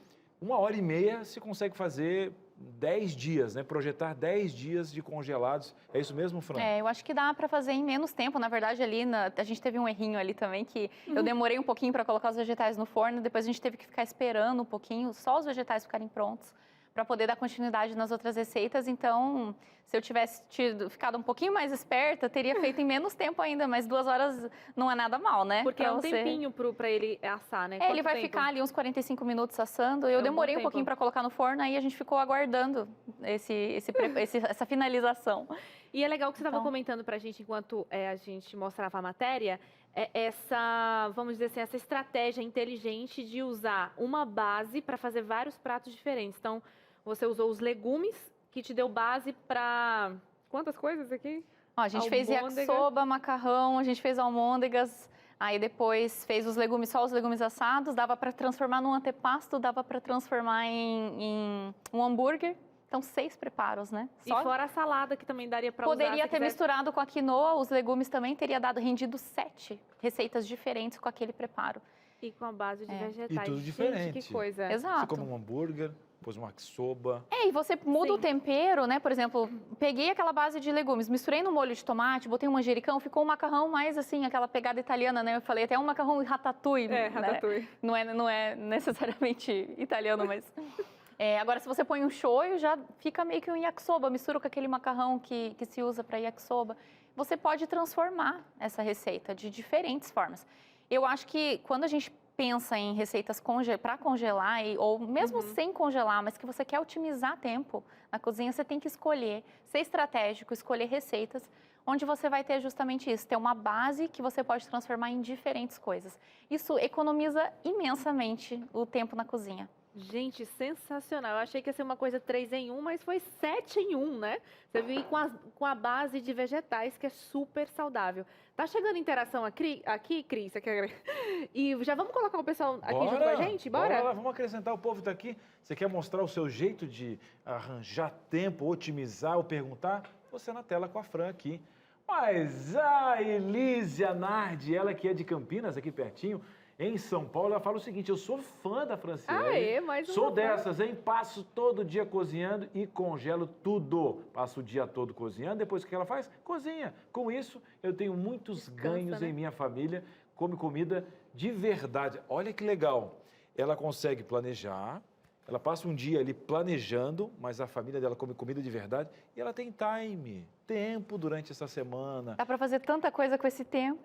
1h30 se consegue fazer 10 dias, né? Projetar 10 dias de congelados. É isso mesmo, Fran? É, eu acho que dá para fazer em menos tempo. Na verdade, ali, a gente teve um errinho ali também, que eu demorei um pouquinho para colocar os vegetais no forno, depois a gente teve que ficar esperando um pouquinho, só os vegetais ficarem prontos, para poder dar continuidade nas outras receitas. Então, se eu tivesse ficado um pouquinho mais esperta, teria feito em menos tempo ainda, mas 2 horas não é nada mal, né? Porque é um tempinho para ele assar, né? Ele vai ficar ali uns 45 minutos assando. Eu demorei um pouquinho para colocar no forno, aí a gente ficou aguardando essa finalização. E é legal que você estava comentando para a gente, enquanto a gente mostrava a matéria, vamos dizer assim, essa estratégia inteligente de usar uma base para fazer vários pratos diferentes. Então, você usou os legumes, que te deu base para quantas coisas aqui? Ó, a gente fez yakisoba, macarrão, a gente fez almôndegas, aí depois fez só os legumes assados, dava para transformar num antepasto, dava para transformar em um hambúrguer. Então, 6 preparos, né? E fora a salada, que também daria para usar. Poderia ter misturado com a quinoa, os legumes também, teria rendido 7 receitas diferentes com aquele preparo. E com a base de vegetais. E tudo diferente. Gente, que coisa. Exato. Você come um hambúrguer, depois um yakisoba. E você muda o tempero, né? Por exemplo, peguei aquela base de legumes, misturei no molho de tomate, botei um manjericão, ficou um macarrão mais assim, aquela pegada italiana, né? Eu falei até um macarrão ratatouille. Ratatouille. Né? Não é necessariamente italiano, mas... agora, se você põe um shoyu, já fica meio que um yakisoba, mistura com aquele macarrão que se usa para yakisoba. Você pode transformar essa receita de diferentes formas. Eu acho que quando a gente pensa em receitas para congelar, ou mesmo sem congelar, mas que você quer otimizar tempo na cozinha, você tem que escolher, ser estratégico, escolher receitas onde você vai ter justamente isso, ter uma base que você pode transformar em diferentes coisas. Isso economiza imensamente o tempo na cozinha. Gente, sensacional. Eu achei que ia ser uma coisa 3 em 1, mas foi 7 em 1, né? Você veio com a base de vegetais, que é super saudável. Tá chegando interação aqui, Cris? E já vamos colocar o pessoal aqui junto com a gente? Bora lá, vamos acrescentar, o povo tá aqui. Você quer mostrar o seu jeito de arranjar tempo, otimizar ou perguntar? Você na tela com a Fran aqui. Mas a Elísia Nardi, ela que é de Campinas, aqui pertinho, em São Paulo, ela fala o seguinte: eu sou fã da Franciele, sou dessas, hein? Passo todo dia cozinhando e congelo tudo. Passo o dia todo cozinhando, depois o que ela faz? Cozinha. Com isso, eu tenho muitos ganhos em minha família, come comida de verdade. Olha que legal, ela consegue planejar, ela passa um dia ali planejando, mas a família dela come comida de verdade e ela tem tempo durante essa semana. Dá para fazer tanta coisa com esse tempo.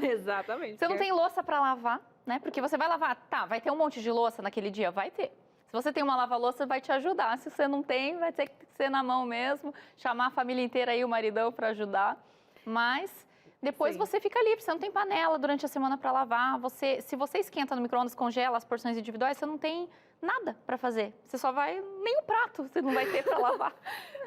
Exatamente. Você não tem louça para lavar, né? Porque você vai lavar, vai ter um monte de louça naquele dia? Vai ter. Se você tem uma lava-louça, vai te ajudar. Se você não tem, vai ter que ser na mão mesmo, chamar a família inteira aí, o maridão, para ajudar. Mas depois você fica livre, você não tem panela durante a semana para lavar. Se você esquenta no micro-ondas, congela as porções individuais, você não tem nada para fazer. Você só vai... Nem um prato você não vai ter para lavar.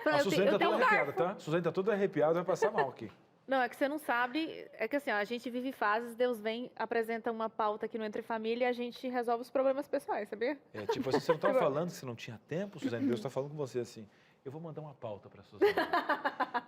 A Suzane tá toda arrepiada, tá? Suzane tá toda arrepiada, vai passar mal aqui. Não, é que você não sabe, é que assim, ó, a gente vive fases, Deus vem, apresenta uma pauta aqui no Entre Família e a gente resolve os problemas pessoais, sabia? Tipo assim, você não estava falando que você não tinha tempo, Suzane, Deus está falando com você assim, eu vou mandar uma pauta para a Suzane,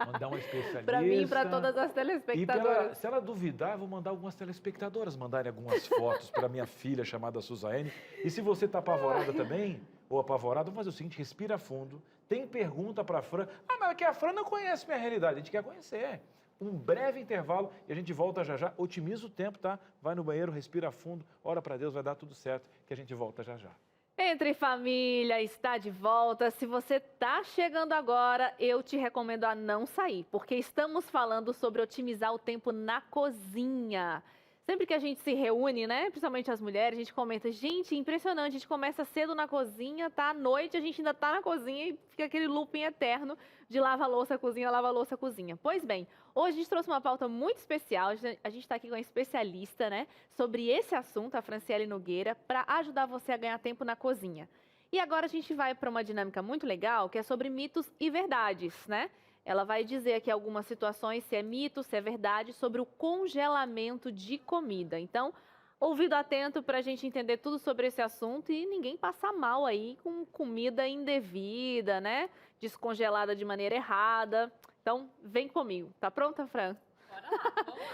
mandar uma especialista. Para mim e para todas as telespectadoras. Se ela duvidar, eu vou mandar algumas telespectadoras mandarem algumas fotos para minha filha chamada Suzane. E se você está apavorada também, ou apavorado, vamos fazer o seguinte, respira fundo, tem pergunta para a Fran. Mas é que a Fran não conhece minha realidade, a gente quer conhecer. Um breve intervalo e a gente volta já já. Otimiza o tempo, tá? Vai no banheiro, respira fundo, ora para Deus, vai dar tudo certo, que a gente volta já já. Entre Família está de volta. Se você está chegando agora, eu te recomendo a não sair, porque estamos falando sobre otimizar o tempo na cozinha. Sempre que a gente se reúne, né, principalmente as mulheres, a gente comenta, gente, impressionante, a gente começa cedo na cozinha, tá à noite, a gente ainda tá na cozinha e fica aquele looping eterno de lava-louça, cozinha, lava-louça, cozinha. Pois bem, hoje a gente trouxe uma pauta muito especial, a gente está aqui com uma especialista, né, sobre esse assunto, a Franciele Nogueira, para ajudar você a ganhar tempo na cozinha. E agora a gente vai para uma dinâmica muito legal, que é sobre mitos e verdades, né? Ela vai dizer aqui algumas situações, se é mito, se é verdade, sobre o congelamento de comida. Então, ouvido atento para a gente entender tudo sobre esse assunto e ninguém passar mal aí com comida indevida, né? Descongelada de maneira errada. Então, vem comigo. Tá pronta, Fran? Bora lá, vamos lá.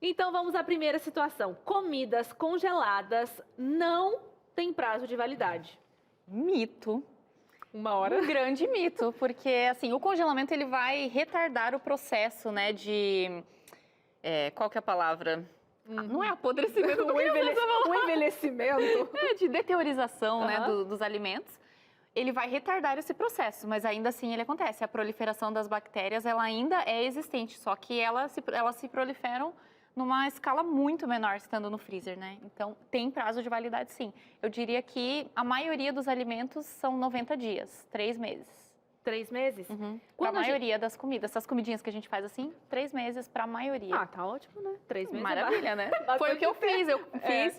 Então, vamos à primeira situação. Comidas congeladas não têm prazo de validade. Mito. Uma hora? Um grande mito, porque assim, o congelamento ele vai retardar o processo, né, de... qual que é a palavra? Não é apodrecimento, o envelhecimento. De deteriorização, né, dos alimentos. ele vai retardar esse processo, mas ainda assim ele acontece. A proliferação das bactérias, ela ainda é existente, só que elas se proliferam numa escala muito menor estando no freezer, né? Então, tem prazo de validade, sim. Eu diria que a maioria dos alimentos são 90 dias, 3 meses. 3 meses? Para a Quando a maioria das comidas. Essas comidinhas que a gente faz assim, 3 meses para a maioria. Ah, tá ótimo, né? 3 meses. Maravilha, né? Foi o que eu fiz. Eu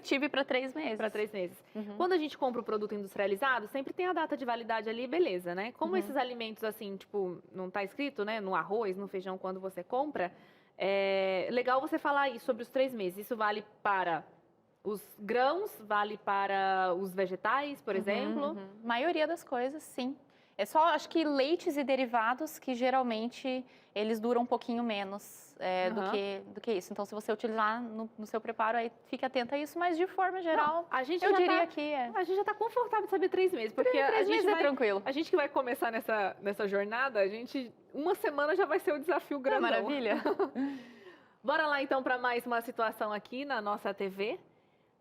tive para 3 meses. Para 3 meses. Uhum. Quando a gente compra o produto industrializado, sempre tem a data de validade ali, beleza, né? Como esses alimentos, assim, tipo, não tá escrito, né? No arroz, no feijão, quando você compra, é legal você falar aí sobre os 3 meses. Isso vale para os grãos, vale para os vegetais, por exemplo? Maioria das coisas, sim. É só, acho que leites e derivados que geralmente eles duram um pouquinho menos do que isso. Então, se você utilizar no seu preparo, aí fique atenta a isso, mas de forma geral, A gente eu já diria tá, que é. A gente já tá confortável de saber 3 meses, porque 3 meses é tranquilo. a gente que vai começar nessa jornada, uma semana já vai ser o desafio grandão. Maravilha. Bora lá então para mais uma situação aqui na nossa TV.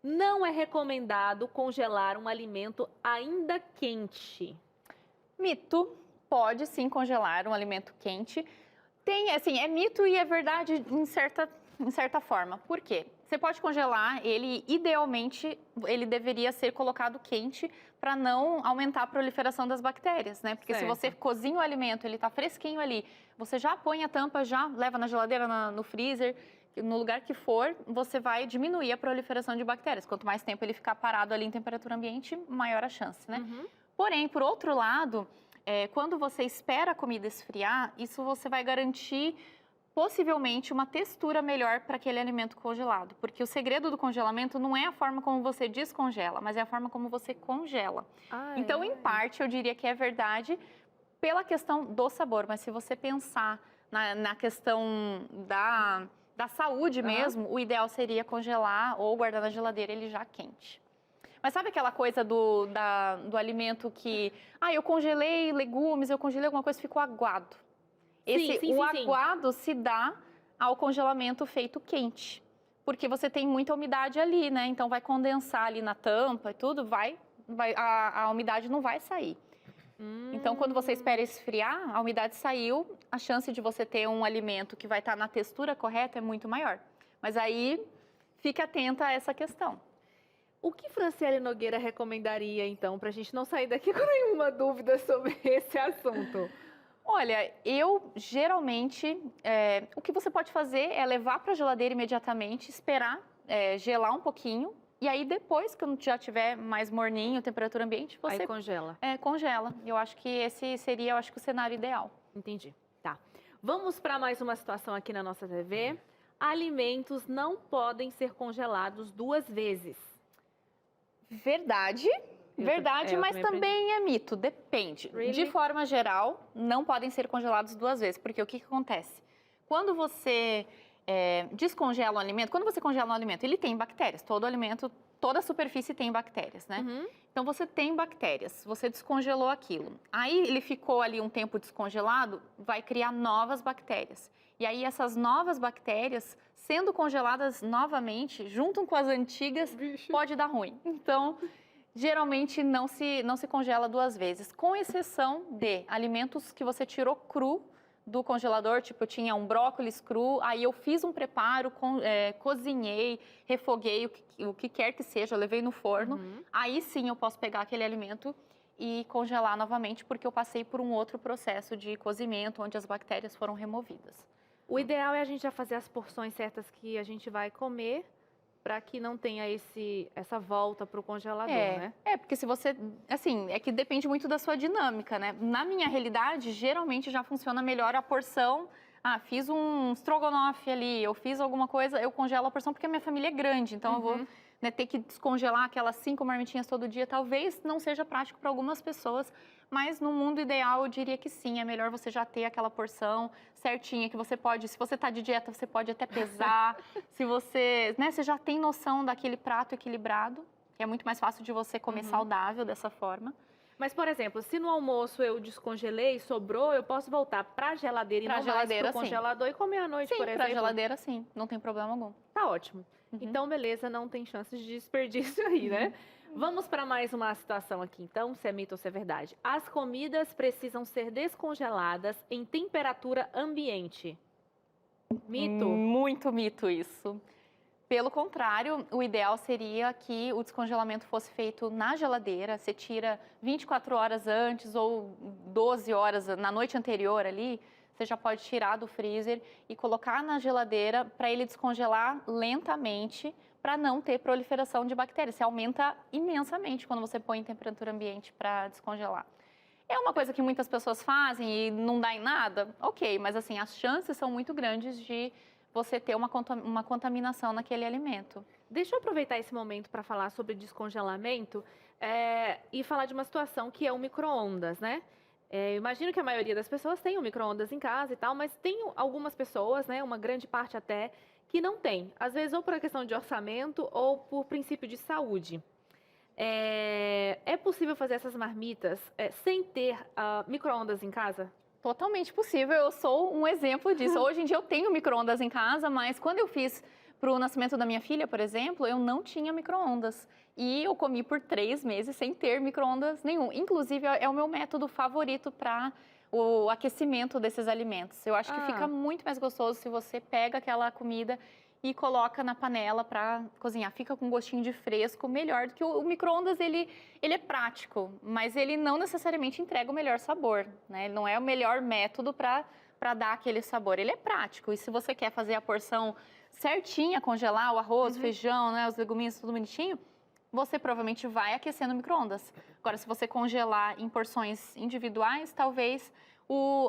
Não é recomendado congelar um alimento ainda quente. Mito, pode sim congelar um alimento quente. Tem, assim, é mito e é verdade em certa forma. Por quê? Você pode congelar ele, idealmente, ele deveria ser colocado quente para não aumentar a proliferação das bactérias, né? Porque se você cozinha o alimento, ele está fresquinho ali, você já põe a tampa, já leva na geladeira, no freezer, no lugar que for, você vai diminuir a proliferação de bactérias. Quanto mais tempo ele ficar parado ali em temperatura ambiente, maior a chance, né? Porém, por outro lado, quando você espera a comida esfriar, isso você vai garantir possivelmente uma textura melhor para aquele alimento congelado. Porque o segredo do congelamento não é a forma como você descongela, mas é a forma como você congela. Então, em parte, eu diria que é verdade pela questão do sabor. Mas se você pensar na questão da saúde mesmo, o ideal seria congelar ou guardar na geladeira ele já quente. Mas sabe aquela coisa do alimento que... eu congelei legumes, eu congelei alguma coisa e ficou aguado. O aguado se dá ao congelamento feito quente. Porque você tem muita umidade ali, né? Então vai condensar ali na tampa e tudo, a umidade não vai sair. Então, quando você espera esfriar, a umidade saiu, a chance de você ter um alimento que vai estar na textura correta é muito maior. Mas aí, fique atenta a essa questão. O que Franciele Nogueira recomendaria, então, para a gente não sair daqui com nenhuma dúvida sobre esse assunto? Olha, eu geralmente, o que você pode fazer é levar para a geladeira imediatamente, esperar gelar um pouquinho, e aí depois, quando já tiver mais morninho, temperatura ambiente, você... Aí congela. Congela. Eu acho que esse seria, o cenário ideal. Entendi. Tá. Vamos para mais uma situação aqui na nossa TV. Alimentos não podem ser congelados 2 vezes. Verdade, mas também é mito, depende. Really? De forma geral, não podem ser congelados 2 vezes, porque o que acontece? Quando você descongela um alimento, quando você congela um alimento, ele tem bactérias, todo alimento, toda a superfície tem bactérias, né? Então você tem bactérias, você descongelou aquilo. Aí ele ficou ali um tempo descongelado, vai criar novas bactérias. E aí essas novas bactérias, sendo congeladas novamente, junto com as antigas, pode dar ruim. Então, geralmente não se congela 2 vezes, com exceção de alimentos que você tirou cru do congelador, tipo eu tinha um brócolis cru, aí eu fiz um preparo, cozinhei, refoguei, o que quer que seja, eu levei no forno, aí sim eu posso pegar aquele alimento e congelar novamente, porque eu passei por um outro processo de cozimento, onde as bactérias foram removidas. O ideal é a gente já fazer as porções certas que a gente vai comer, para que não tenha essa volta para o congelador, né? Porque se você... Assim, é que depende muito da sua dinâmica, né? Na minha realidade, geralmente já funciona melhor a porção. Fiz um estrogonofe ali, eu fiz alguma coisa, eu congelo a porção porque a minha família é grande. Então, eu vou ter que descongelar aquelas 5 marmitinhas todo dia. Talvez não seja prático para algumas pessoas, mas no mundo ideal, eu diria que sim. É melhor você já ter aquela porção certinha, que você pode... Se você está de dieta, você pode até pesar. Se você... Você já tem noção daquele prato equilibrado, que é muito mais fácil de você comer saudável dessa forma. Mas, por exemplo, se no almoço eu descongelei e sobrou, eu posso voltar para a geladeira e não mais para o congelador e comer à noite, por exemplo? Sim, para a geladeira, sim. Não tem problema algum. Tá ótimo. Então, beleza, não tem chances de desperdício aí, né? Vamos para mais uma situação aqui, então, se é mito ou se é verdade. As comidas precisam ser descongeladas em temperatura ambiente. Mito? Muito mito isso. Pelo contrário, o ideal seria que o descongelamento fosse feito na geladeira. Você tira 24 horas antes ou 12 horas na noite anterior ali, você já pode tirar do freezer e colocar na geladeira para ele descongelar lentamente, para não ter proliferação de bactérias. Você aumenta imensamente quando você põe em temperatura ambiente para descongelar. É uma coisa que muitas pessoas fazem e não dá em nada? Ok, mas assim, as chances são muito grandes de você ter uma contaminação naquele alimento. Deixa eu aproveitar esse momento para falar sobre descongelamento e falar de uma situação que é o micro-ondas, né? Eu imagino que a maioria das pessoas tem um micro-ondas em casa e tal, mas tem algumas pessoas, né, uma grande parte até, que não tem. Às vezes ou por questão de orçamento ou por princípio de saúde. É possível fazer essas marmitas sem ter micro-ondas em casa? Totalmente possível, eu sou um exemplo disso. Hoje em dia eu tenho micro-ondas em casa, mas quando eu fiz para o nascimento da minha filha, por exemplo, eu não tinha micro-ondas. E eu comi por 3 meses sem ter micro-ondas nenhum. Inclusive, é o meu método favorito para o aquecimento desses alimentos. Eu acho que fica muito mais gostoso se você pega aquela comida e coloca na panela para cozinhar. Fica com um gostinho de fresco, melhor do que o micro-ondas. Ele é prático, mas ele não necessariamente entrega o melhor sabor, né? Ele não é o melhor método para dar aquele sabor. Ele é prático e se você quer fazer a porção certinha, congelar o arroz, o feijão, né, os leguminhos, tudo bonitinho, você provavelmente vai aquecer no micro-ondas. Agora, se você congelar em porções individuais, talvez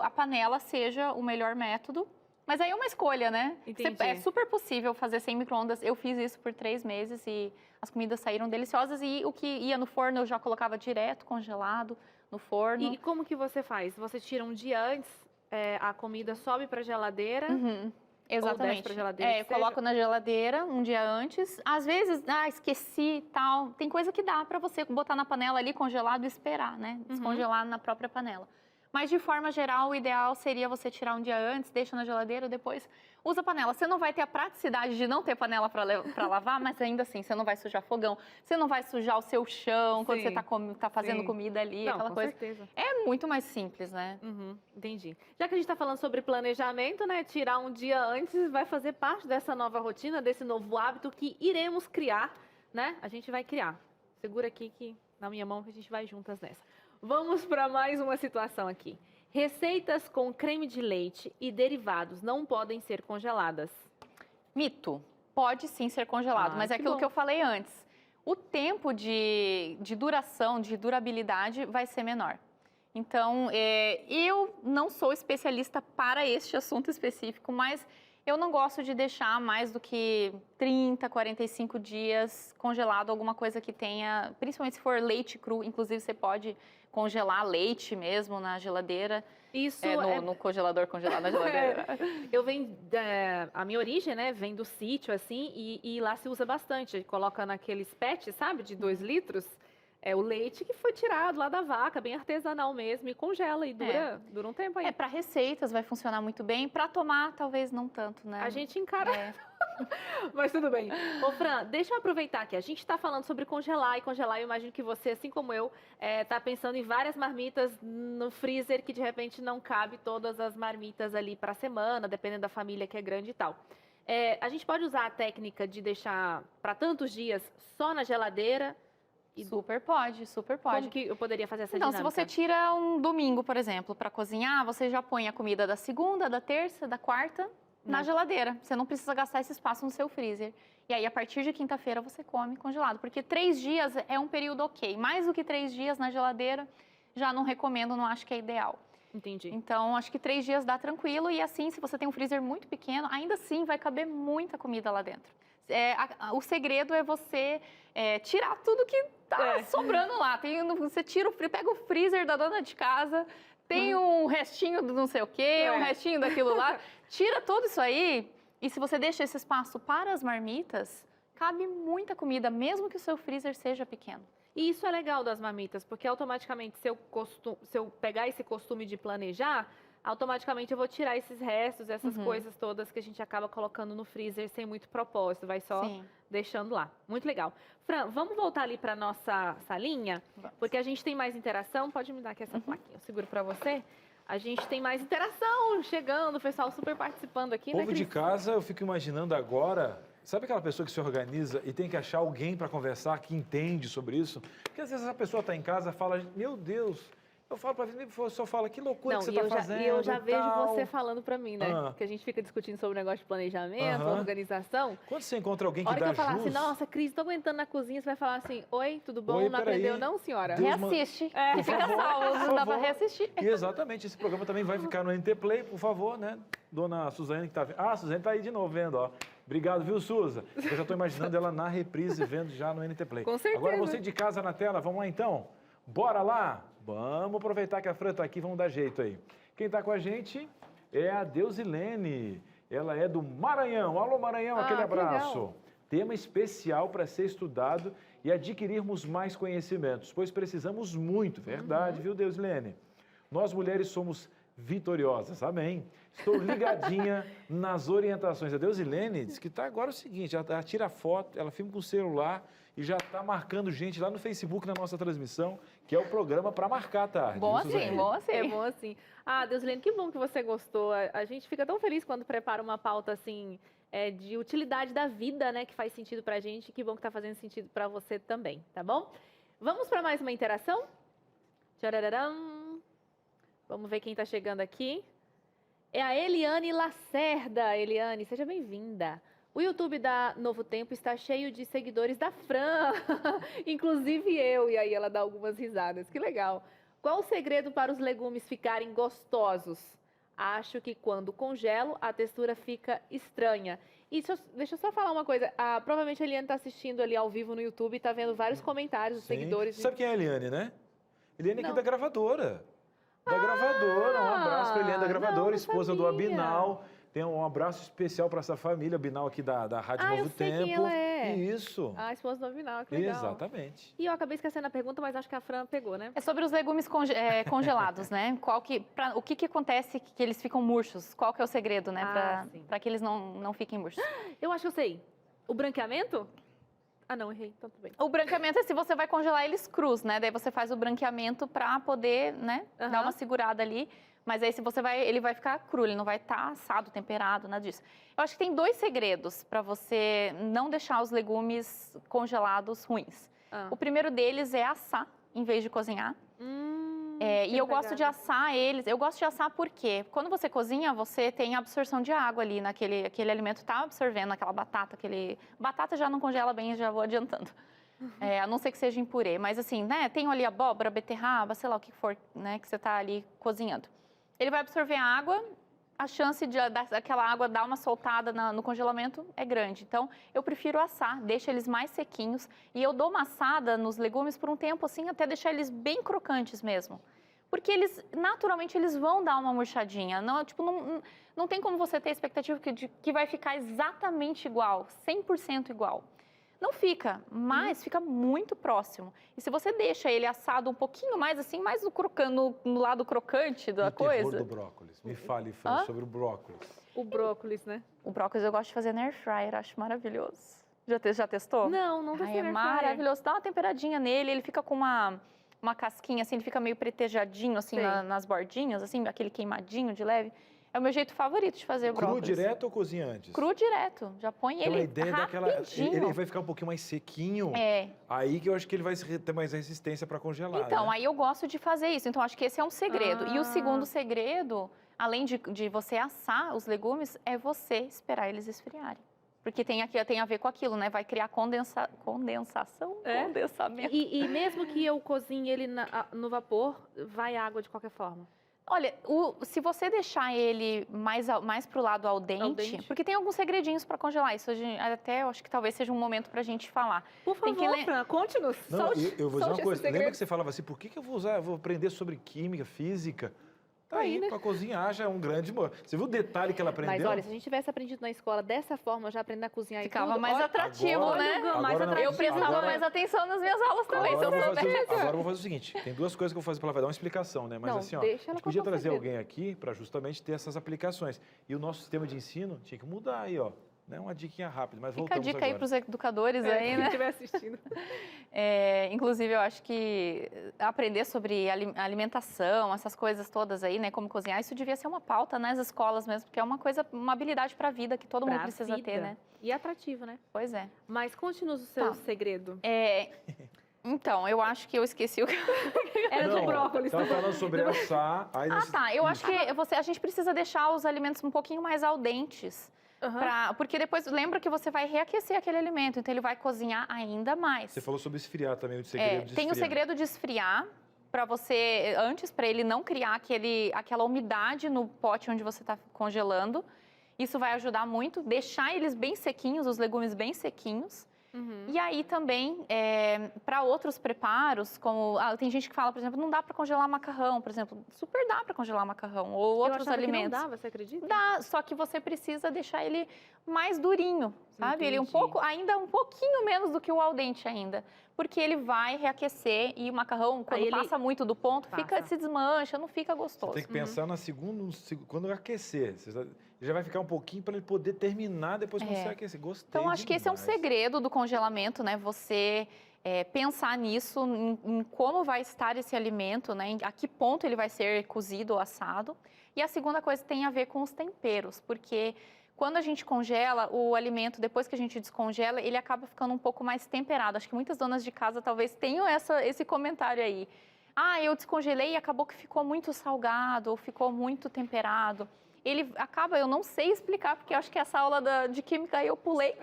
a panela seja o melhor método. Mas aí é uma escolha, né? É super possível fazer sem micro-ondas. Eu fiz isso por 3 meses e as comidas saíram deliciosas. E o que ia no forno, eu já colocava direto congelado no forno. E como que você faz? Você tira um dia antes, a comida sobe para a geladeira? Exatamente. Ou desce pra geladeira, eu coloco na geladeira um dia antes. Às vezes, esqueci e tal. Tem coisa que dá para você botar na panela ali congelado e esperar, né? Descongelar na própria panela. Mas, de forma geral, o ideal seria você tirar um dia antes, deixa na geladeira, depois usa a panela. Você não vai ter a praticidade de não ter panela para lavar, mas ainda assim, você não vai sujar fogão, você não vai sujar o seu chão quando você tá fazendo comida ali, não, aquela com coisa. Certeza. É muito mais simples, né? Entendi. Já que a gente está falando sobre planejamento, né? Tirar um dia antes vai fazer parte dessa nova rotina, desse novo hábito que iremos criar, né? A gente vai criar. Segura aqui que na minha mão que a gente vai juntas nessa. Vamos para mais uma situação aqui. Receitas com creme de leite e derivados não podem ser congeladas. Mito. Pode sim ser congelado, mas é aquilo que eu falei antes. O tempo de duração, de durabilidade vai ser menor. Então, eu não sou especialista para este assunto específico, mas eu não gosto de deixar mais do que 30, 45 dias congelado alguma coisa que tenha, principalmente se for leite cru, inclusive você pode congelar leite mesmo na geladeira. Isso no congelador, congelar na geladeira. A minha origem, né, vem do sítio, assim, e lá se usa bastante. Coloca naqueles pets, sabe, de 2 litros, o leite que foi tirado lá da vaca, bem artesanal mesmo, e congela e dura um tempo aí. Para receitas vai funcionar muito bem, para tomar talvez não tanto, né? A gente encara... Mas tudo bem. Ô, Fran, deixa eu aproveitar aqui. A gente está falando sobre congelar e congelar. Eu imagino que você, assim como eu, está pensando em várias marmitas no freezer que de repente não cabe todas as marmitas ali para a semana, dependendo da família que é grande e tal. A gente pode usar a técnica de deixar para tantos dias só na geladeira? Super pode, super pode. Como que eu poderia fazer essa dinâmica? dinâmica? Se você tira um domingo, por exemplo, para cozinhar, você já põe a comida da segunda, da terça, da quarta na geladeira. Você não precisa gastar esse espaço no seu freezer. E aí, a partir de quinta-feira, você come congelado. Porque 3 dias é um período ok. Mais do que 3 dias na geladeira, já não recomendo, não acho que é ideal. Entendi. Então, acho que 3 dias dá tranquilo. E assim, se você tem um freezer muito pequeno, ainda assim vai caber muita comida lá dentro. O segredo é você tirar tudo que tá sobrando lá. Você pega o freezer da dona de casa, tem um restinho do não sei o quê, um restinho daquilo lá. Tira tudo isso aí e se você deixa esse espaço para as marmitas, cabe muita comida, mesmo que o seu freezer seja pequeno. E isso é legal das marmitas, porque automaticamente se eu pegar esse costume de planejar, automaticamente eu vou tirar esses restos, essas coisas todas que a gente acaba colocando no freezer sem muito propósito, vai só deixando lá. Muito legal. Fran, vamos voltar ali para nossa salinha, porque a gente tem mais interação. Pode me dar aqui essa plaquinha, eu seguro para você. A gente tem mais interação chegando, o pessoal super participando aqui, né, Povo de casa, eu fico imaginando agora, sabe aquela pessoa que se organiza e tem que achar alguém para conversar que entende sobre isso? Porque às vezes a pessoa está em casa e fala, meu Deus, eu falo para a pessoa fala, que loucura que você está fazendo. E eu já vejo tal. você falando para mim, né? Que a gente fica discutindo sobre o negócio de planejamento, organização. Quando você encontra alguém que hora dá que eu falar jus... assim, nossa, Cris, tô aguentando na cozinha, você vai falar assim, oi, tudo bom? Oi, não peraí. aprendeu não, senhora? Deus Reassiste. Por Fica favor, salvo, por não dá pra favor. reassistir. E exatamente, esse programa também vai ficar no NT Play, por favor, né? Dona Suzane que tá vendo. Ah, a Suzane tá aí de novo vendo, ó. Obrigado, viu, Suza? Eu já tô imaginando ela na reprise, vendo já no NT Play. Com certeza. Agora você de casa na tela, vamos lá então? Bora lá? Vamos aproveitar que a Fran tá aqui, vamos dar jeito aí. Quem tá com a gente é a Deusilene. Ela é do Maranhão. Alô, Maranhão, aquele abraço. Legal. Tema especial para ser estudado e adquirirmos mais conhecimentos, pois precisamos muito, verdade, viu, Deusilene? Nós mulheres somos vitoriosas, amém? Estou ligadinha nas orientações. A Deusilene diz que está agora o seguinte, ela tira foto, ela filma com o celular e já está marcando gente lá no Facebook na nossa transmissão, que é o programa para marcar a tarde. Bom viu, Suzane? assim, bom assim. É bom assim. Ah, Deusilene, que bom que você gostou. A gente fica tão feliz quando prepara uma pauta assim, de utilidade da vida, né, que faz sentido pra gente. Que bom que tá fazendo sentido pra você também, tá bom? Vamos para mais uma interação? Tchararam. Vamos ver quem tá chegando aqui. É a Eliane Lacerda. Eliane, seja bem-vinda. O YouTube da Novo Tempo está cheio de seguidores da Fran, inclusive eu. E aí ela dá algumas risadas. Que legal. Qual o segredo para os legumes ficarem gostosos? Acho que quando congelo, a textura fica estranha. E deixa eu só falar uma coisa. Provavelmente a Eliane está assistindo ali ao vivo no YouTube e está vendo vários comentários dos seguidores. Sabe quem é a Eliane, né? Eliane aqui Não. da gravadora. Da gravadora. Um abraço para a Eliane da gravadora, não esposa do sabia. Abinal. Tem um abraço especial para essa família, Abinal aqui da Rádio Novo eu sei Tempo. quem ela é. Isso. A esposa do Avinal, que legal. Exatamente. E eu acabei esquecendo a pergunta, mas acho que a Fran pegou, né? É sobre os legumes congelados, né? O que acontece que eles ficam murchos? Qual que é o segredo, né? Sim. Para que eles não fiquem murchos. Eu acho que eu sei. O branqueamento? Ah, não, errei. Então tudo bem. O branqueamento é se você vai congelar eles crus, né? Daí você faz o branqueamento para poder, né? Dar uma segurada ali. Mas aí se você ele vai ficar cru, ele não vai estar assado, temperado, nada disso. Eu acho que tem 2 segredos para você não deixar os legumes congelados ruins. O primeiro deles é assar, em vez de cozinhar. E eu gosto de assar eles. Eu gosto de assar porque quando você cozinha, você tem absorção de água ali aquele alimento está absorvendo aquela batata, batata já não congela bem, já vou adiantando. A não ser que seja em purê, mas assim, né, tem ali abóbora, beterraba, sei lá o que for, né, que você está ali cozinhando. Ele vai absorver a água, a chance daquela água dar uma soltada no congelamento é grande. Então, eu prefiro assar, deixo eles mais sequinhos e eu dou uma assada nos legumes por um tempo assim, até deixar eles bem crocantes mesmo. Porque naturalmente, eles vão dar uma murchadinha. Não tem como você ter a expectativa que vai ficar exatamente igual, 100% igual. Não fica, mas fica muito próximo. E se você deixa ele assado um pouquinho mais assim, mais no lado crocante da coisa... O terror do brócolis. Me fale, Fran, sobre o brócolis. O brócolis, né? O brócolis eu gosto de fazer na air fryer, acho maravilhoso. Já testou? Não testei. É maravilhoso. Dá uma temperadinha nele, ele fica com uma casquinha assim, ele fica meio pretejadinho assim nas bordinhas, assim, aquele queimadinho de leve. É o meu jeito favorito de fazer brócolis. Cru direto ou cozinha antes? Cru direto. Já põe Então, ele a ideia rapidinho. ele vai ficar um pouquinho mais sequinho. Aí que eu acho que ele vai ter mais resistência para congelar. Então, né? aí eu gosto de fazer isso. Então, acho que esse é um segredo. E o segundo segredo, além de você assar os legumes, é você esperar eles esfriarem. Porque tem a ver com aquilo, né? Vai criar condensação, condensamento. E mesmo que eu cozinhe ele no vapor, vai água de qualquer forma? Olha, se você deixar ele mais pro lado al dente, porque tem alguns segredinhos para congelar, isso até eu acho que talvez seja um momento pra gente falar. Por favor, Fran, conte-nos. Não, eu vou dizer uma coisa, lembra segredo. que você falava assim, por que eu vou aprender sobre química, física? Tá aí, para cozinhar já é um grande... Você viu o detalhe que ela aprendeu? Mas olha, se a gente tivesse aprendido na escola dessa forma, já aprendendo a cozinhar Ficava e tudo, mais olha, atrativo, agora- né? mais agora não- atrativo. Eu prestava Agora- mais atenção nas minhas aulas também, se eu soubesse. Agora eu vou fazer o seguinte, tem duas coisas que eu vou fazer para ela, vai dar uma explicação, né? Mas Não, assim, ó, deixa a ela gente podia contar o trazer segredo. alguém aqui para justamente ter essas aplicações. E o nosso sistema de ensino tinha que mudar aí, ó. Né? Uma diquinha rápida, mas Fica a voltamos dica aí agora. para os educadores aí, Quem né? estiver assistindo. Inclusive, eu acho que aprender sobre alimentação, essas coisas todas aí, né? Como cozinhar, isso devia ser uma pauta nas escolas mesmo, porque é uma coisa, uma habilidade para a vida que todo mundo Pra precisa vida. ter, né? E atrativo, né? Pois é. Mas conte-nos o seu Tá. segredo. Então, eu acho que eu esqueci o que... Era Não, do brócolis. Estava falando sobre assar. Aí tá. Eu acho que a gente precisa deixar os alimentos um pouquinho mais al dentes. Aham. Porque depois, lembra que você vai reaquecer aquele alimento, então ele vai cozinhar ainda mais. Você falou sobre esfriar também, o segredo de Tem o esfriar. segredo de esfriar, para você, antes, para ele não criar aquela umidade no pote onde você está congelando. Isso vai ajudar muito, deixar eles bem sequinhos, os legumes bem sequinhos. Uhum. E aí também, para outros preparos, como tem gente que fala, por exemplo, não dá para congelar macarrão, por exemplo. Super dá para congelar macarrão, ou Eu outros achava que alimentos. não dava, você acredita? Dá, só que você precisa deixar ele mais durinho, sabe? Ele Entendi. ainda um pouquinho menos do que o al dente ainda. Porque ele vai reaquecer e o macarrão, quando Aí ele passa muito do ponto, passa. se desmancha, não fica Você gostoso. tem que pensar na segunda, quando aquecer. Já vai ficar um pouquinho para ele poder terminar depois que você aquecer. Gostei Então, acho que esse é um demais. segredo do congelamento, né? Você pensar nisso, em como vai estar esse alimento, né? A que ponto ele vai ser cozido ou assado. E a segunda coisa tem a ver com os temperos, porque quando a gente congela o alimento, depois que a gente descongela, ele acaba ficando um pouco mais temperado. Acho que muitas donas de casa talvez tenham esse comentário aí. Ah, eu descongelei e acabou que ficou muito salgado ou ficou muito temperado. Ele acaba, eu não sei explicar, porque eu acho que essa aula de química aí eu pulei.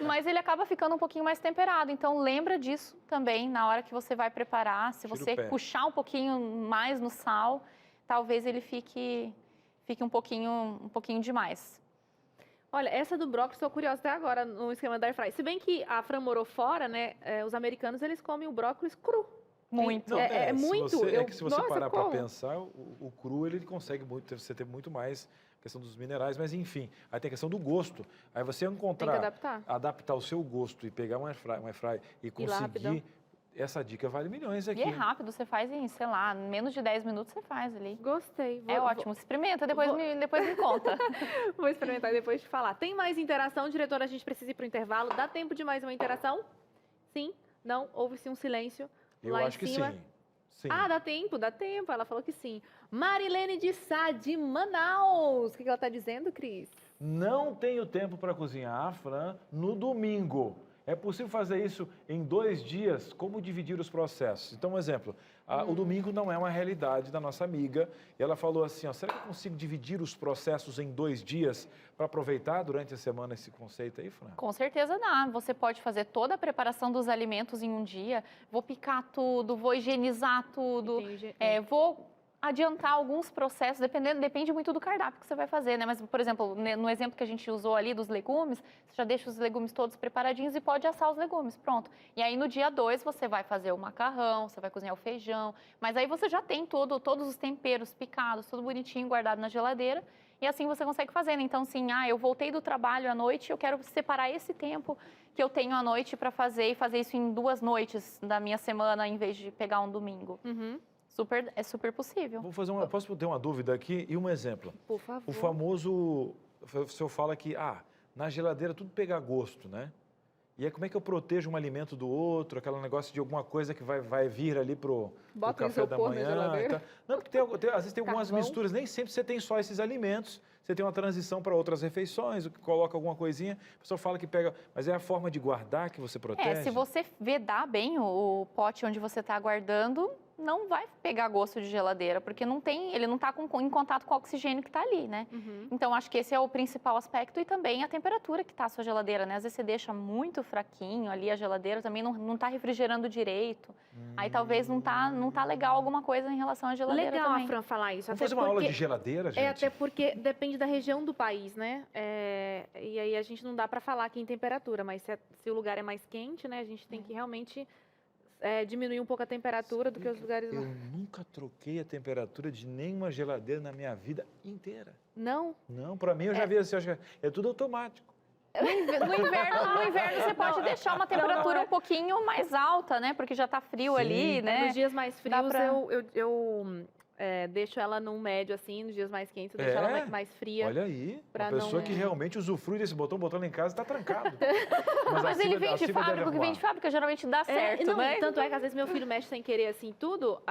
Mas ele acaba ficando um pouquinho mais temperado. Então, lembra disso também na hora que você vai preparar. Se Tira o você pé. puxar um pouquinho mais no sal, talvez ele fique um pouquinho demais. Olha, essa do brócolis, estou curiosa até agora no esquema da airfryer. Se bem que a Fran morou fora, né? Os americanos, eles comem o brócolis cru. Muito. Não, É se muito, Você, que se você nossa, parar para como? pensar, o cru ele consegue muito, você ter muito mais questão dos minerais, mas enfim, aí tem a questão do gosto. Aí você Tem que encontrar, adaptar. o seu gosto e pegar um airfry e lá rapidão. conseguir, essa dica vale milhões aqui. E é rápido, você faz em, sei lá, menos de 10 minutos você faz ali. Gostei. É ótimo, experimenta, depois me conta. Vou experimentar e depois te falar. Tem mais interação, diretora? A gente precisa ir para o intervalo. Dá tempo de mais uma interação? Sim? Não? Houve-se um silêncio Eu lá acho em que cima. sim. Sim. Ah, dá tempo, dá tempo. Ela falou que sim. Marilene de Sá, de Manaus. O que ela está dizendo, Cris? Não tenho tempo para cozinhar, Fran, no domingo. É possível fazer isso em 2 dias? Como dividir os processos? Então, um exemplo. O domingo não é uma realidade da nossa amiga. E ela falou assim, ó, será que eu consigo dividir os processos em 2 dias para aproveitar durante a semana esse conceito aí, Fran? Com certeza dá. Você pode fazer toda a preparação dos alimentos em um dia. Vou picar tudo, vou higienizar tudo, vou adiantar alguns processos, depende muito do cardápio que você vai fazer, né? Mas, por exemplo, no exemplo que a gente usou ali dos legumes, você já deixa os legumes todos preparadinhos e pode assar os legumes, pronto. E aí, no dia 2, você vai fazer o macarrão, você vai cozinhar o feijão, mas aí você já tem todos os temperos picados, tudo bonitinho, guardado na geladeira, e assim você consegue fazer, né? Então, assim, eu voltei do trabalho à noite, eu quero separar esse tempo que eu tenho à noite para fazer e fazer isso em 2 noites da minha semana, em vez de pegar um domingo. É super possível. Posso ter uma dúvida aqui e um exemplo? Por favor. O famoso, o senhor fala que, na geladeira tudo pega gosto, né? E aí como é que eu protejo um alimento do outro, aquele negócio de alguma coisa que vai vir ali pro café da manhã? geladeira. E tal. Não, porque às vezes tem algumas Carvão. misturas, nem sempre você tem só esses alimentos, você tem uma transição para outras refeições, coloca alguma coisinha, a pessoa fala que pega, mas é a forma de guardar que você protege? Se você vedar bem o pote onde você está guardando, não vai pegar gosto de geladeira, porque ele não está em contato com o oxigênio que está ali, né? Então, acho que esse é o principal aspecto e também a temperatura que está a sua geladeira, né? Às vezes você deixa muito fraquinho ali a geladeira, também não está refrigerando direito. Aí talvez não tá legal alguma coisa em relação à geladeira Legal também. a Fran falar isso. Vamos fazer uma aula de geladeira, gente? Até porque depende da região do país, né? E aí a gente não dá para falar aqui em temperatura, mas se o lugar é mais quente, né? A gente tem que realmente diminuir um pouco a temperatura do que os lugares... Eu nunca troquei a temperatura de nenhuma geladeira na minha vida inteira. Não? Não, pra mim eu já vi assim, acho que é tudo automático. No inverno você pode deixar uma temperatura um pouquinho mais alta, né? Porque já tá frio ali, né? Nos dias mais frios pra- eu deixo ela num médio assim, nos dias mais quentes eu deixo ela mais fria. Olha aí, pra uma pessoa não- que realmente usufrui desse botão, botando em casa, tá trancado. Mas a ele Silvia- vem a de Silvia deve fábrica, o que vem de arrumar. fábrica geralmente dá certo, não, né? Tanto é que às vezes meu filho mexe sem querer assim tudo,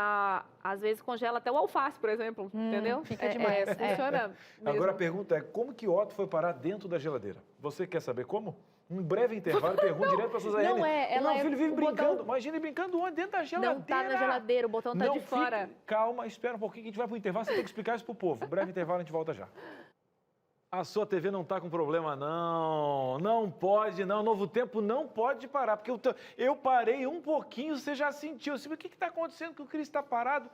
às vezes congela até o alface, por exemplo, entendeu? fica demais. Funciona mesmo. Agora a pergunta é, como que Otto foi parar dentro da geladeira? Você quer saber como? Um breve intervalo, pergunta direto para a Suzane. não é, ela Meu é filho vive o brincando. botão- Imagina ele brincando onde? Dentro da geladeira. Não tá na geladeira, o botão tá Não de fora. fique- Calma, espera um pouquinho que a gente vai pro intervalo. Você tem que explicar isso pro povo. Breve intervalo, a gente volta já. A sua TV não tá com problema, não. Não pode, não. Novo Tempo não pode parar. Porque eu parei um pouquinho, você já sentiu. Assim, o que está acontecendo que o Cris está parado?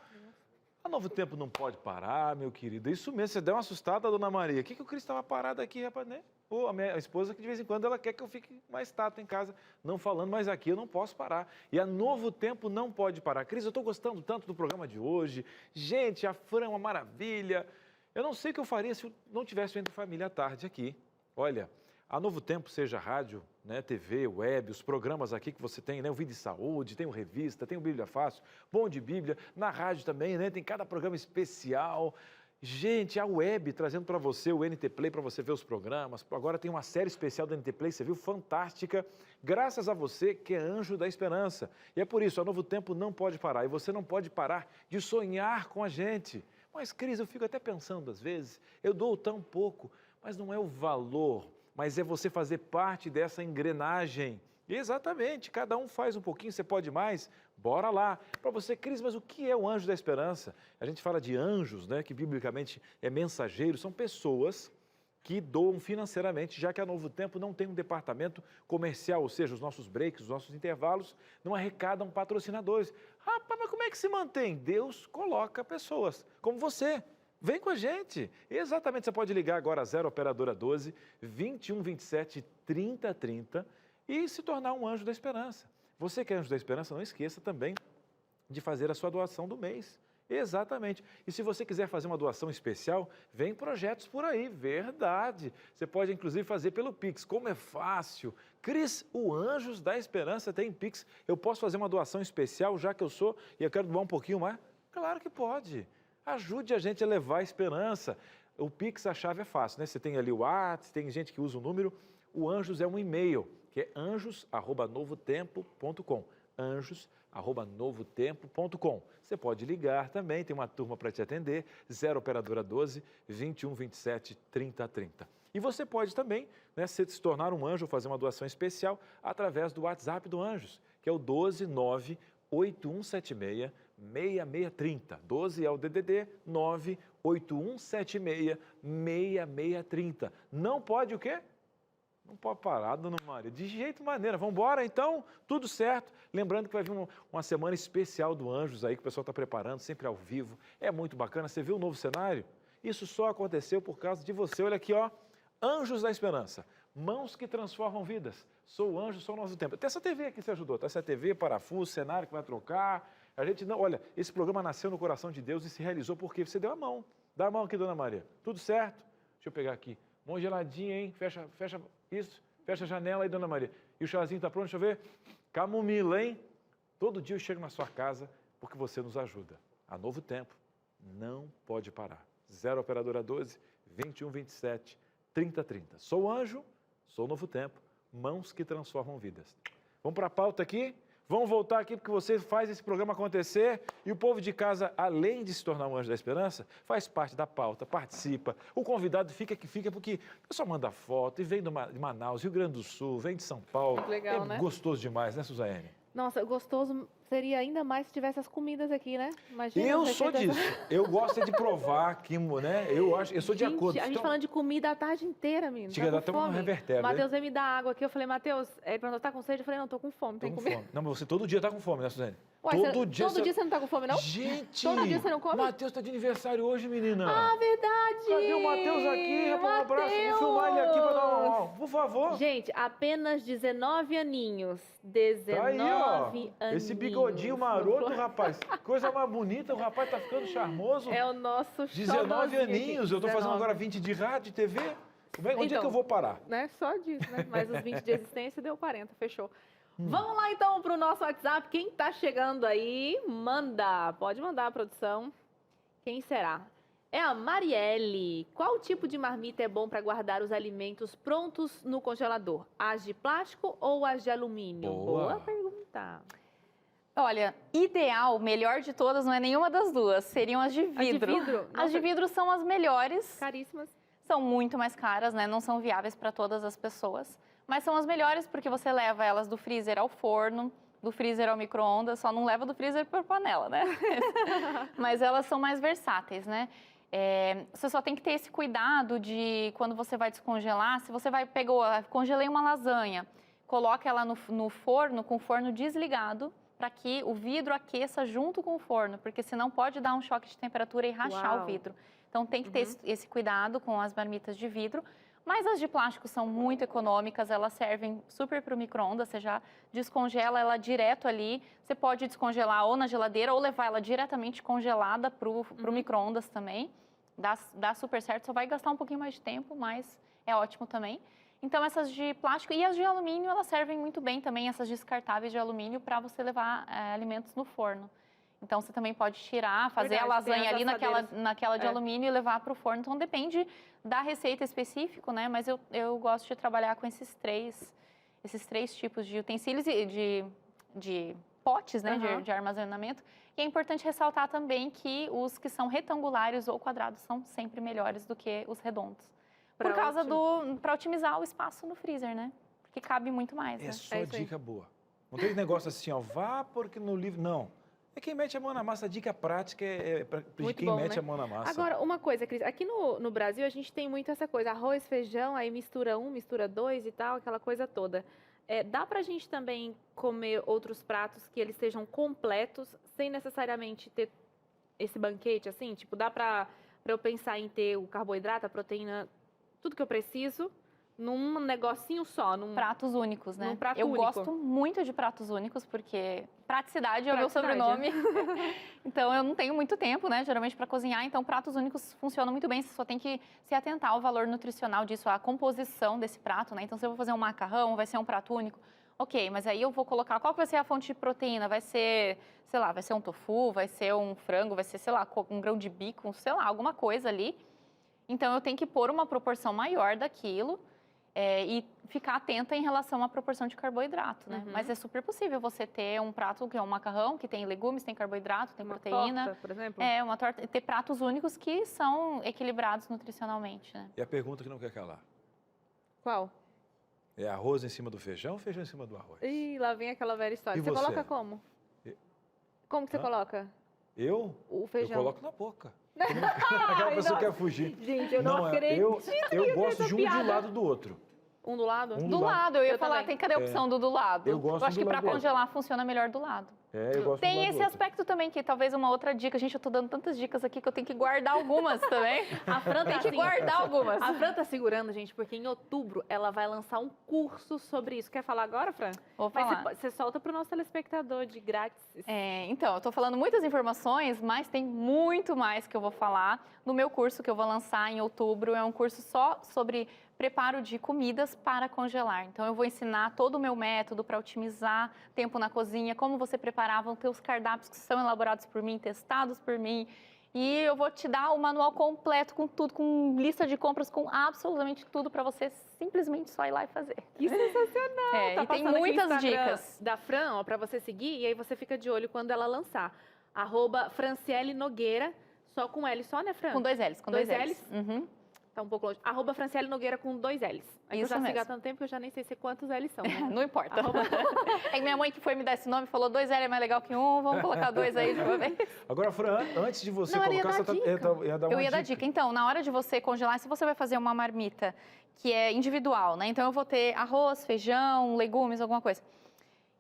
A Novo Tempo não pode parar, meu querido. Isso mesmo, você deu uma assustada, dona Maria. O que o Cris estava parado aqui, rapaz, né? Pô, a minha esposa que de vez em quando ela quer que eu fique mais tato em casa, não falando, mas aqui eu não posso parar. E a Novo Tempo não pode parar. Cris, eu estou gostando tanto do programa de hoje. Gente, a Fran é uma maravilha. Eu não sei o que eu faria se eu não tivesse Entre Família à tarde aqui. Olha, a Novo Tempo, seja rádio, né, TV, web, os programas aqui que você tem, né, o Vida e Saúde, tem o Revista, tem o Bíblia Fácil, Bom de Bíblia, na rádio também, né, tem cada programa especial. Gente, a web trazendo para você o NT Play para você ver os programas. Agora tem uma série especial do NT Play, você viu? Fantástica. Graças a você que é anjo da esperança. E é por isso, a Novo Tempo não pode parar. E você não pode parar de sonhar com a gente. Mas, Cris, eu fico até pensando às vezes, eu dou tão pouco, mas não é o valor, mas é você fazer parte dessa engrenagem. Exatamente, cada um faz um pouquinho, você pode mais, bora lá. Para você, Cris, mas o que é o anjo da esperança? A gente fala de anjos, né, que biblicamente é mensageiro, são pessoas que doam financeiramente, já que a Novo Tempo não tem um departamento comercial, ou seja, os nossos breaks, os nossos intervalos, não arrecadam patrocinadores. Rapaz, mas como é que se mantém? Deus coloca pessoas como você. Vem com a gente. Exatamente, você pode ligar agora a 0 Operadora 12 2127 3030 e se tornar um anjo da esperança. Você que é anjo da esperança, não esqueça também de fazer a sua doação do mês. Exatamente. E se você quiser fazer uma doação especial, vem projetos por aí, verdade. Você pode inclusive fazer pelo Pix, como é fácil. Cris, o Anjos da Esperança tem Pix. Eu posso fazer uma doação especial, já que eu sou e eu quero doar um pouquinho mais? Claro que pode. Ajude a gente a levar a esperança. O Pix, a chave é fácil, né? Você tem ali o WhatsApp, tem gente que usa o número. O Anjos é um e-mail, que é anjos@novotempo.com. anjos@novotempo.com. Você pode ligar também, tem uma turma para te atender, 0 Operadora 12 2127 3030. E você pode também, né, se tornar um anjo, fazer uma doação especial através do WhatsApp do Anjos, que é o 129 8176 6630. 12 é o DDD 98176 6630. Não pode o quê? Não pode parar, dona Maria. De jeito maneira. Vamos embora, então? Tudo certo. Lembrando que vai vir uma semana especial do Anjos aí, que o pessoal está preparando, sempre ao vivo. É muito bacana. Você viu o novo cenário? Isso só aconteceu por causa de você. Olha aqui, ó. Anjos da Esperança. Mãos que transformam vidas. Sou o anjo, sou o novo tempo. Tem essa TV aqui que você ajudou. Tá? Essa TV, parafuso, cenário que vai trocar. A gente não... Olha, esse programa nasceu no coração de Deus e se realizou porque você deu a mão. Dá a mão aqui, dona Maria. Tudo certo? Deixa eu pegar aqui. Mão geladinha, hein? Fecha isso. Fecha a janela aí, dona Maria. E o chazinho tá pronto? Deixa eu ver. Camomila, hein? Todo dia eu chego na sua casa porque você nos ajuda. A Novo Tempo não pode parar. 0 Operadora 12 2127 3030. Sou anjo, sou Novo Tempo. Mãos que transformam vidas. Vamos para a pauta aqui? Vamos voltar aqui porque você faz esse programa acontecer e o povo de casa, além de se tornar um anjo da esperança, faz parte da pauta, participa. O convidado fica que fica porque o pessoal manda foto e vem de Manaus, Rio Grande do Sul, vem de São Paulo. Muito legal, é né? Gostoso demais, né, Suzane? Nossa, gostoso seria ainda mais se tivesse as comidas aqui, né? Imagina. Eu as sou receitas- disso. Eu gosto é de provar aqui, né? Eu sou de Gente, acordo. a gente Então, falando de comida a tarde inteira, menino. chega a dar até um revertério, né? Matheus veio me dar água aqui. Eu falei, Matheus, ele perguntou, tá com sede? Eu falei, não, tô com fome, tô tem com que comer. fome. Não, mas você todo dia tá com fome, né, Suzane? Ué, todo dia você não tá com fome, não? Gente! Todo dia você não come? Matheus tá de aniversário hoje, menina. Ah, verdade! cadê o Matheus aqui? Um abraço, vou filmar ele aqui para dar uma... Por favor. Gente, apenas 19 aninhos. 19 Tá aí, ó. aninhos. Esse bigodinho maroto, rapaz. Coisa mais bonita, o rapaz tá ficando charmoso. É o nosso 19 xodozinho aninhos, aqui, eu tô fazendo 19. agora 20 de rádio, TV. Onde é que Então, eu vou parar? Né? Só disso, né? Mas os 20 de existência deu 40, fechou. Vamos lá então pro nosso WhatsApp. Quem tá chegando aí, manda. Pode mandar, produção. Quem será? É a Marielle. Qual tipo de marmita é bom para guardar os alimentos prontos no congelador? As de plástico ou as de alumínio? Boa. Pergunta. Olha, ideal, melhor de todas, não é nenhuma das duas. Seriam as de vidro. As de vidro? As de Nossa. vidro são as melhores. Caríssimas. São muito mais caras, né? Não são viáveis para todas as pessoas. Mas são as melhores porque você leva elas do freezer ao forno, do freezer ao micro-ondas, só não leva do freezer para panela, né? Mas elas são mais versáteis, né? Você só tem que ter esse cuidado de quando você vai descongelar, se você congelei uma lasanha, coloca ela no forno com o forno desligado para que o vidro aqueça junto com o forno, porque senão pode dar um choque de temperatura e rachar Uau. o vidro. Então tem que ter esse cuidado com as marmitas de vidro. Mas as de plástico são muito econômicas, elas servem super para o micro-ondas, você já descongela ela direto ali. Você pode descongelar ou na geladeira ou levar ela diretamente congelada para o micro-ondas também. Dá super certo, só vai gastar um pouquinho mais de tempo, mas é ótimo também. Então essas de plástico e as de alumínio, elas servem muito bem também, essas descartáveis de alumínio, para você levar alimentos no forno. Então, você também pode tirar, fazer Verdade, a lasanha tem as ali assadeiras. naquela de alumínio e levar para o forno. Então, depende da receita específica, né? Mas eu gosto de trabalhar com esses três tipos de utensílios e de potes, né? De armazenamento. E é importante ressaltar também que os que são retangulares ou quadrados são sempre melhores do que os redondos. Para otimizar o espaço no freezer, né? Porque cabe muito mais, né? É só isso aí. dica boa. Não tem negócio assim, ó, vá porque no livro... Não. É quem mete a mão na massa. A dica prática é para quem bom, mete né? a mão na massa. Agora, uma coisa, Cris, aqui no Brasil a gente tem muito essa coisa, arroz, feijão, aí mistura um, mistura dois e tal, aquela coisa toda. Dá pra gente também comer outros pratos que eles sejam completos, sem necessariamente ter esse banquete, assim? Tipo, dá pra eu pensar em ter o carboidrato, a proteína, tudo que eu preciso, num negocinho só, num Pratos únicos, né? Num prato eu único. gosto muito de pratos únicos, porque praticidade é o meu Praticidade. sobrenome. Então, eu não tenho muito tempo, né, geralmente, para cozinhar. Então, pratos únicos funcionam muito bem. Você só tem que se atentar ao valor nutricional disso, à composição desse prato, né? Então, se eu vou fazer um macarrão, vai ser um prato único. Ok, mas aí eu vou colocar... Qual que vai ser a fonte de proteína? Vai ser, sei lá, vai ser um tofu, vai ser um frango, vai ser, sei lá, um grão de bico, sei lá, alguma coisa ali. Então, eu tenho que pôr uma proporção maior daquilo. E ficar atenta em relação à proporção de carboidrato, né? Mas é super possível você ter um prato que é um macarrão, que tem legumes, tem carboidrato, tem uma proteína. torta, por exemplo. Uma torta. Ter pratos únicos que são equilibrados nutricionalmente, né? E a pergunta que não quer calar. Qual? É arroz em cima do feijão ou feijão em cima do arroz? Ih, lá vem aquela velha história. E Você você? coloca como? Como que você Hã? coloca Eu? o feijão? Eu coloco na boca. Aquela pessoa quer fugir. Gente, eu não acredito. Eu gosto essa de um de piada. um lado do outro. Um do lado? Um Do lado, eu ia Eu falar, também. cadê a opção do lado? Eu gosto acho que do para lado do outro. congelar funciona melhor do lado. Eu gosto Tem do lado esse do outro. aspecto também, que talvez uma outra dica. Gente, eu tô dando tantas dicas aqui que eu tenho que guardar algumas também. A Fran Tem tá que assim, guardar algumas. A Fran tá segurando, gente, porque em outubro ela vai lançar um curso sobre isso. Quer falar agora, Fran? Vou Mas falar. você solta pro nosso telespectador de grátis. Então, eu tô falando muitas informações, mas tem muito mais que eu vou falar no meu curso que eu vou lançar em outubro. É um curso só sobre preparo de comidas para congelar. Então, eu vou ensinar todo o meu método para otimizar tempo na cozinha, como você preparar, vão ter os cardápios que são elaborados por mim, testados por mim. E eu vou te dar o manual completo com tudo, com lista de compras, com absolutamente tudo para você simplesmente só ir lá e fazer. Que sensacional! E tem passando aqui o muitas Instagram dicas. da Fran, ó, pra você seguir, e aí você fica de olho quando ela lançar. @Franciele Nogueira, só com L só, né, Fran? Com dois L's. Com Dois dois L's? Uhum. Tá um pouco longe. @Franciele Nogueira com 2 L's. Aí Isso eu já sigo há mesmo. tanto tempo que eu já nem sei se quantos L's são. Né? Não importa. Arroba- É que minha mãe que foi me dar esse nome falou 2 L é mais legal que um, vamos colocar 2 aí de uma vez. Agora, Fran, antes de você Não, eu ia colocar... dar você dica. ia dar uma Eu ia dar dica. Então, na hora de você congelar, se você vai fazer uma marmita que é individual, né? Então, eu vou ter arroz, feijão, legumes, alguma coisa.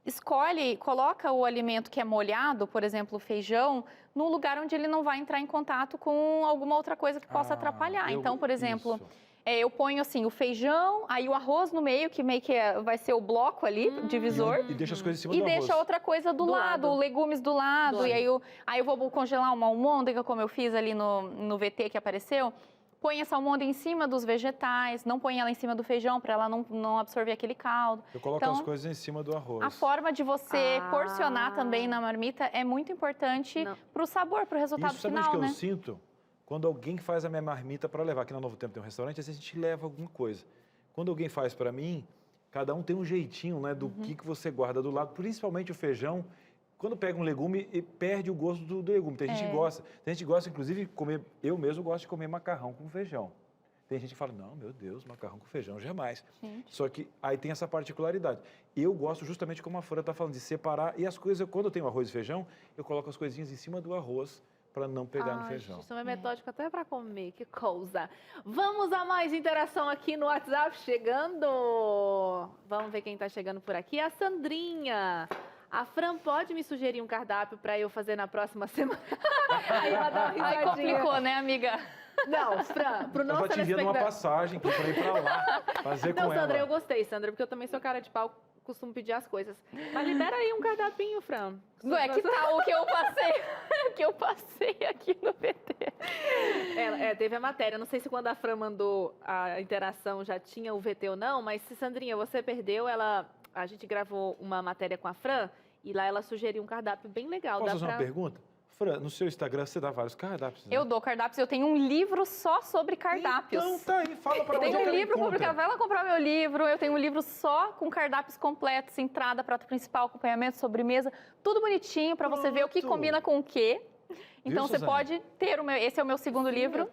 Escolhe, coloca o alimento que é molhado, por exemplo, o feijão, num lugar onde ele não vai entrar em contato com alguma outra coisa que possa atrapalhar. Então, por exemplo, isso. eu ponho assim o feijão, aí o arroz no meio, que meio que vai ser o bloco ali, divisor. E deixa as coisas em cima E do arroz. deixa outra coisa do lado, legumes do lado. E aí eu vou congelar uma almôndega, como eu fiz ali no VT que apareceu. Põe essa almôndega em cima dos vegetais, não põe ela em cima do feijão para ela não absorver aquele caldo. Eu coloco as coisas em cima do arroz. A forma de você porcionar também na marmita é muito importante para o sabor, para o resultado Isso, sabe final, onde que né? eu sinto? Quando alguém faz a minha marmita para levar. Aqui na Novo Tempo tem um restaurante, às vezes a gente leva alguma coisa. Quando alguém faz para mim, cada um tem um jeitinho, né, do que você guarda do lado, principalmente o feijão. Quando pega um legume, e perde o gosto do legume. Tem gente que gosta. Tem gente que gosta, inclusive, de comer... Eu mesmo gosto de comer macarrão com feijão. Tem gente que fala, não, meu Deus, macarrão com feijão, jamais. Gente. Só que aí tem essa particularidade. Eu gosto justamente, como a Fran está falando, de separar. E as coisas, quando eu tenho arroz e feijão, eu coloco as coisinhas em cima do arroz para não pegar no feijão. Isso é metódico até para comer, que coisa. Vamos a mais interação aqui no WhatsApp chegando. Vamos ver quem está chegando por aqui. A Sandrinha. A Fran pode me sugerir um cardápio para eu fazer na próxima semana? Aí ela dá uma risadinha. Aí complicou, né, amiga? Não, Fran, pro nosso Eu vou te enviando uma passagem para ir para lá, fazer com ela. Não, Sandra, eu gostei, Sandra, porque eu também sou cara de pau, costumo pedir as coisas. Mas libera aí um cardápio, Fran. Ué, que tal o que eu passei? O que eu passei aqui no VT. Teve a matéria. Não sei se quando a Fran mandou a interação já tinha o VT ou não, mas se, Sandrinha, você perdeu, a gente gravou uma matéria com a Fran e lá ela sugeriu um cardápio bem legal. Posso fazer uma pergunta? Fran, no seu Instagram você dá vários cardápios, né? Eu dou cardápios, eu tenho um livro só sobre cardápios. Então tá aí, fala pra onde eu tenho um livro publicado, vai lá comprar meu livro, eu tenho um livro só com cardápios completos, entrada, prato principal, acompanhamento, sobremesa, tudo bonitinho pra você ver o que combina com o quê. Então você pode ter esse é o meu segundo livro.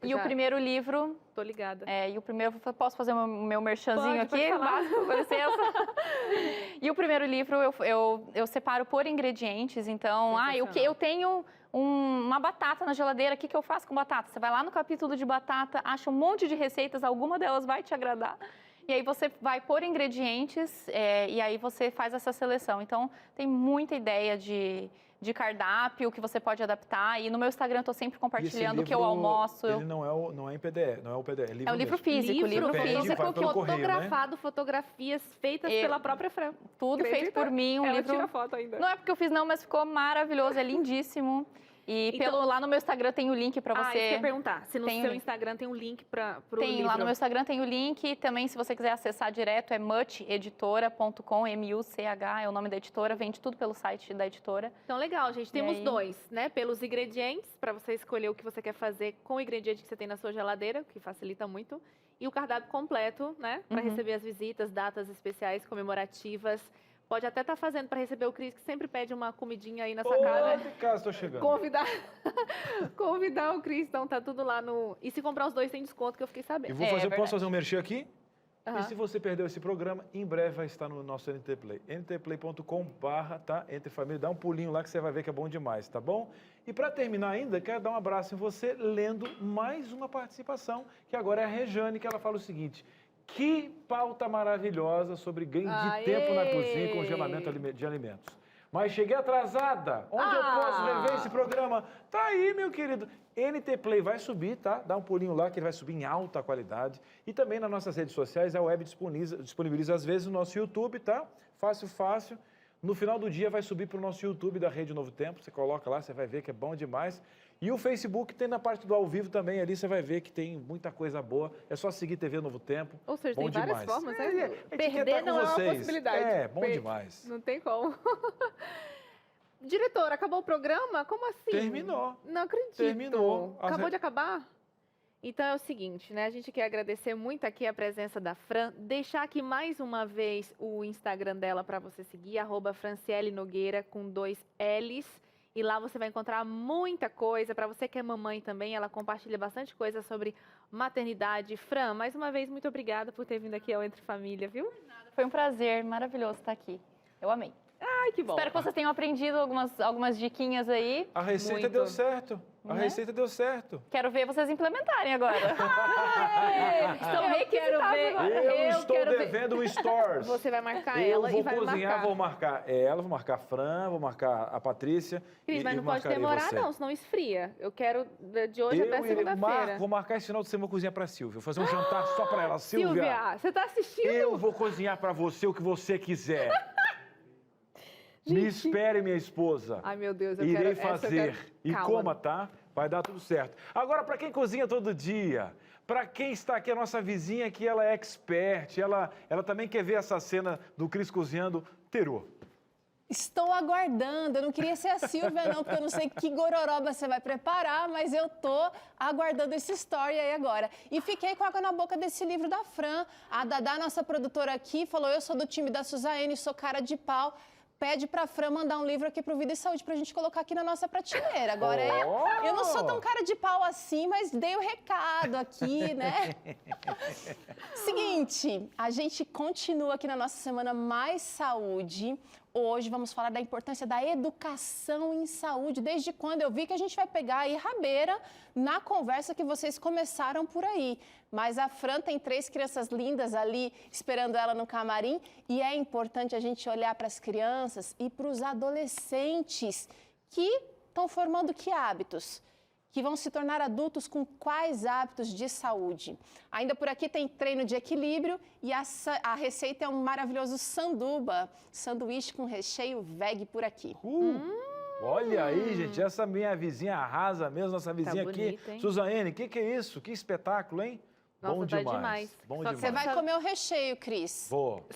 E o primeiro livro... Tô ligada. E o primeiro, posso fazer o meu merchanzinho aqui? Básico, com licença. E o primeiro livro eu separo por ingredientes. Então, eu tenho uma batata na geladeira, o que eu faço com batata? Você vai lá no capítulo de batata, acha um monte de receitas, alguma delas vai te agradar. E aí você vai por ingredientes e aí você faz essa seleção. Então, tem muita ideia de cardápio que você pode adaptar. E no meu Instagram eu estou sempre compartilhando o que eu almoço. Ele não é em PDF, não é o PDF, é livro É o livro mesmo. físico, livro físico. Fotografado, fotografias feitas pela própria Fran. Tudo feito por mim, um Ela livro... tira foto ainda. Não é porque eu fiz não, mas ficou maravilhoso, é lindíssimo. E lá no meu Instagram tem o link para você... isso que eu ia perguntar. Se no seu Instagram tem um link para o livro. Tem, lá no meu Instagram tem o link. E também, se você quiser acessar direto, é mucheditora.com, M-U-C-H, é o nome da editora. Vende tudo pelo site da editora. Então, legal, gente. Temos dois, né? Pelos ingredientes, para você escolher o que você quer fazer com o ingrediente que você tem na sua geladeira, que facilita muito. E o cardápio completo, né? Para receber as visitas, datas especiais, comemorativas. Pode até estar fazendo para receber o Cris, que sempre pede uma comidinha aí na sua casa. De casa, estou chegando. Convidar o Cris, então tá tudo lá no... E se comprar os dois tem desconto, que eu fiquei sabendo. Posso fazer um merchan aqui? E se você perdeu esse programa, em breve vai estar no nosso NT Play. ntplay.com/, tá? Entre Família, dá um pulinho lá que você vai ver que é bom demais, tá bom? E para terminar ainda, quero dar um abraço em você, lendo mais uma participação, que agora é a Rejane, que ela fala o seguinte... Que pauta maravilhosa sobre ganho de tempo na cozinha e congelamento de alimentos. Mas cheguei atrasada. Onde eu posso rever esse programa? Tá aí, meu querido. NT Play vai subir, tá? Dá um pulinho lá que ele vai subir em alta qualidade. E também nas nossas redes sociais, a web disponibiliza às vezes o nosso YouTube, tá? Fácil. No final do dia vai subir para o nosso YouTube da Rede Novo Tempo. Você coloca lá, você vai ver que é bom demais. E o Facebook tem na parte do ao vivo também, ali você vai ver que tem muita coisa boa. É só seguir TV Novo Tempo. Ou seja, bom tem várias demais. formas, né? Perder não é uma possibilidade. Bom demais. Não tem como. Diretora, acabou o programa? Como assim? Terminou. Não acredito. Terminou. Acabou de acabar? Então é o seguinte, né? A gente quer agradecer muito aqui a presença da Fran. Deixar aqui mais uma vez o Instagram dela para você seguir, @FrancieleNogueira com 2 L's. E lá você vai encontrar muita coisa. Para você que é mamãe também, ela compartilha bastante coisa sobre maternidade. Fran, mais uma vez, muito obrigada por ter vindo aqui ao Entre Família, viu? Foi um prazer, maravilhoso estar aqui. Eu amei. Ai, que bom. Espero que vocês tenham aprendido algumas diquinhas aí. A receita Muito. deu certo. A Né? receita deu certo. Quero ver vocês implementarem agora. Estão Eu requisitados quero ver. agora. Eu estou quero ver. devendo um stories. Você vai marcar Eu ela vou e vai cozinhar, marcar. vou marcar ela, vou marcar a Fran, vou marcar a Patrícia. Cris, mas e não pode marcarei demorar você. não, senão esfria. Eu quero de hoje até segunda-feira. Vou marcar esse final de semana, vou cozinhar pra Silvia. Vou fazer um jantar só pra ela. Silvia, você tá assistindo? Eu vou cozinhar pra você o que você quiser. Me espere, minha esposa. Ai, meu Deus, eu Irei quero... essa eu fazer. quero. E Calma. coma, tá? Vai dar tudo certo. Agora, para quem cozinha todo dia, para quem está aqui, a nossa vizinha que ela é expert, ela também quer ver essa cena do Cris cozinhando. Terô. Estou aguardando. Eu não queria ser a Silvia, não, porque eu não sei que gororoba você vai preparar, mas eu tô aguardando esse story aí agora. E fiquei com água na boca desse livro da Fran. A Dadá, nossa produtora aqui, falou: eu sou do time da Suzane, sou cara de pau. Pede pra Fran mandar um livro aqui pro Vida e Saúde pra gente colocar aqui na nossa prateleira. Agora, eu não sou tão cara de pau assim, mas dei o recado aqui, né? Seguinte, a gente continua aqui na nossa semana Mais Saúde. Hoje vamos falar da importância da educação em saúde. Desde quando eu vi que a gente vai pegar aí rabeira na conversa que vocês começaram por aí. Mas a Fran tem 3 crianças lindas ali esperando ela no camarim e é importante a gente olhar para as crianças e para os adolescentes que estão formando que hábitos? Que vão se tornar adultos com quais hábitos de saúde. Ainda por aqui tem treino de equilíbrio e a receita é um maravilhoso sanduba, sanduíche com recheio veg por aqui. Olha aí, gente, essa minha vizinha arrasa mesmo, nossa vizinha bonito, aqui. hein? Suzane, o que é isso? Que espetáculo, hein? Nossa, Bom tá demais. demais. Bom Só demais. que Você vai comer o recheio, Cris. Vou.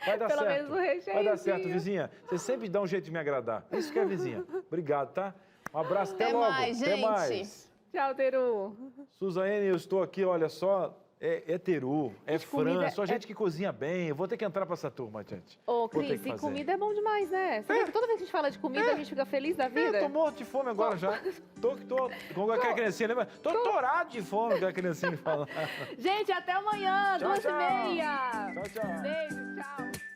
Vai dar Pelo certo. menos o recheio, Vai dar certo, filho. vizinha. Você sempre dá um jeito de me agradar. Isso que é, vizinha. Obrigado, tá? Um abraço, até Até logo. mais, Até gente. mais. Tchau, Teru. Suzane, eu estou aqui, olha só, é Teru, é Gente, comida Fran, só é- gente que cozinha bem. Eu vou ter que entrar pra essa turma, gente. Ô, Vou ter Cris, que e fazer. comida é bom demais, né? Você vê que toda vez que a gente fala de comida, a gente fica feliz da vida. Eu tô morto de fome agora já. Tô com aquela criancinha, lembra? Tô torado de fome, aquela criancinha fala. Gente, até amanhã, Tchau, 2h30. Tchau, tchau. Beijo, tchau.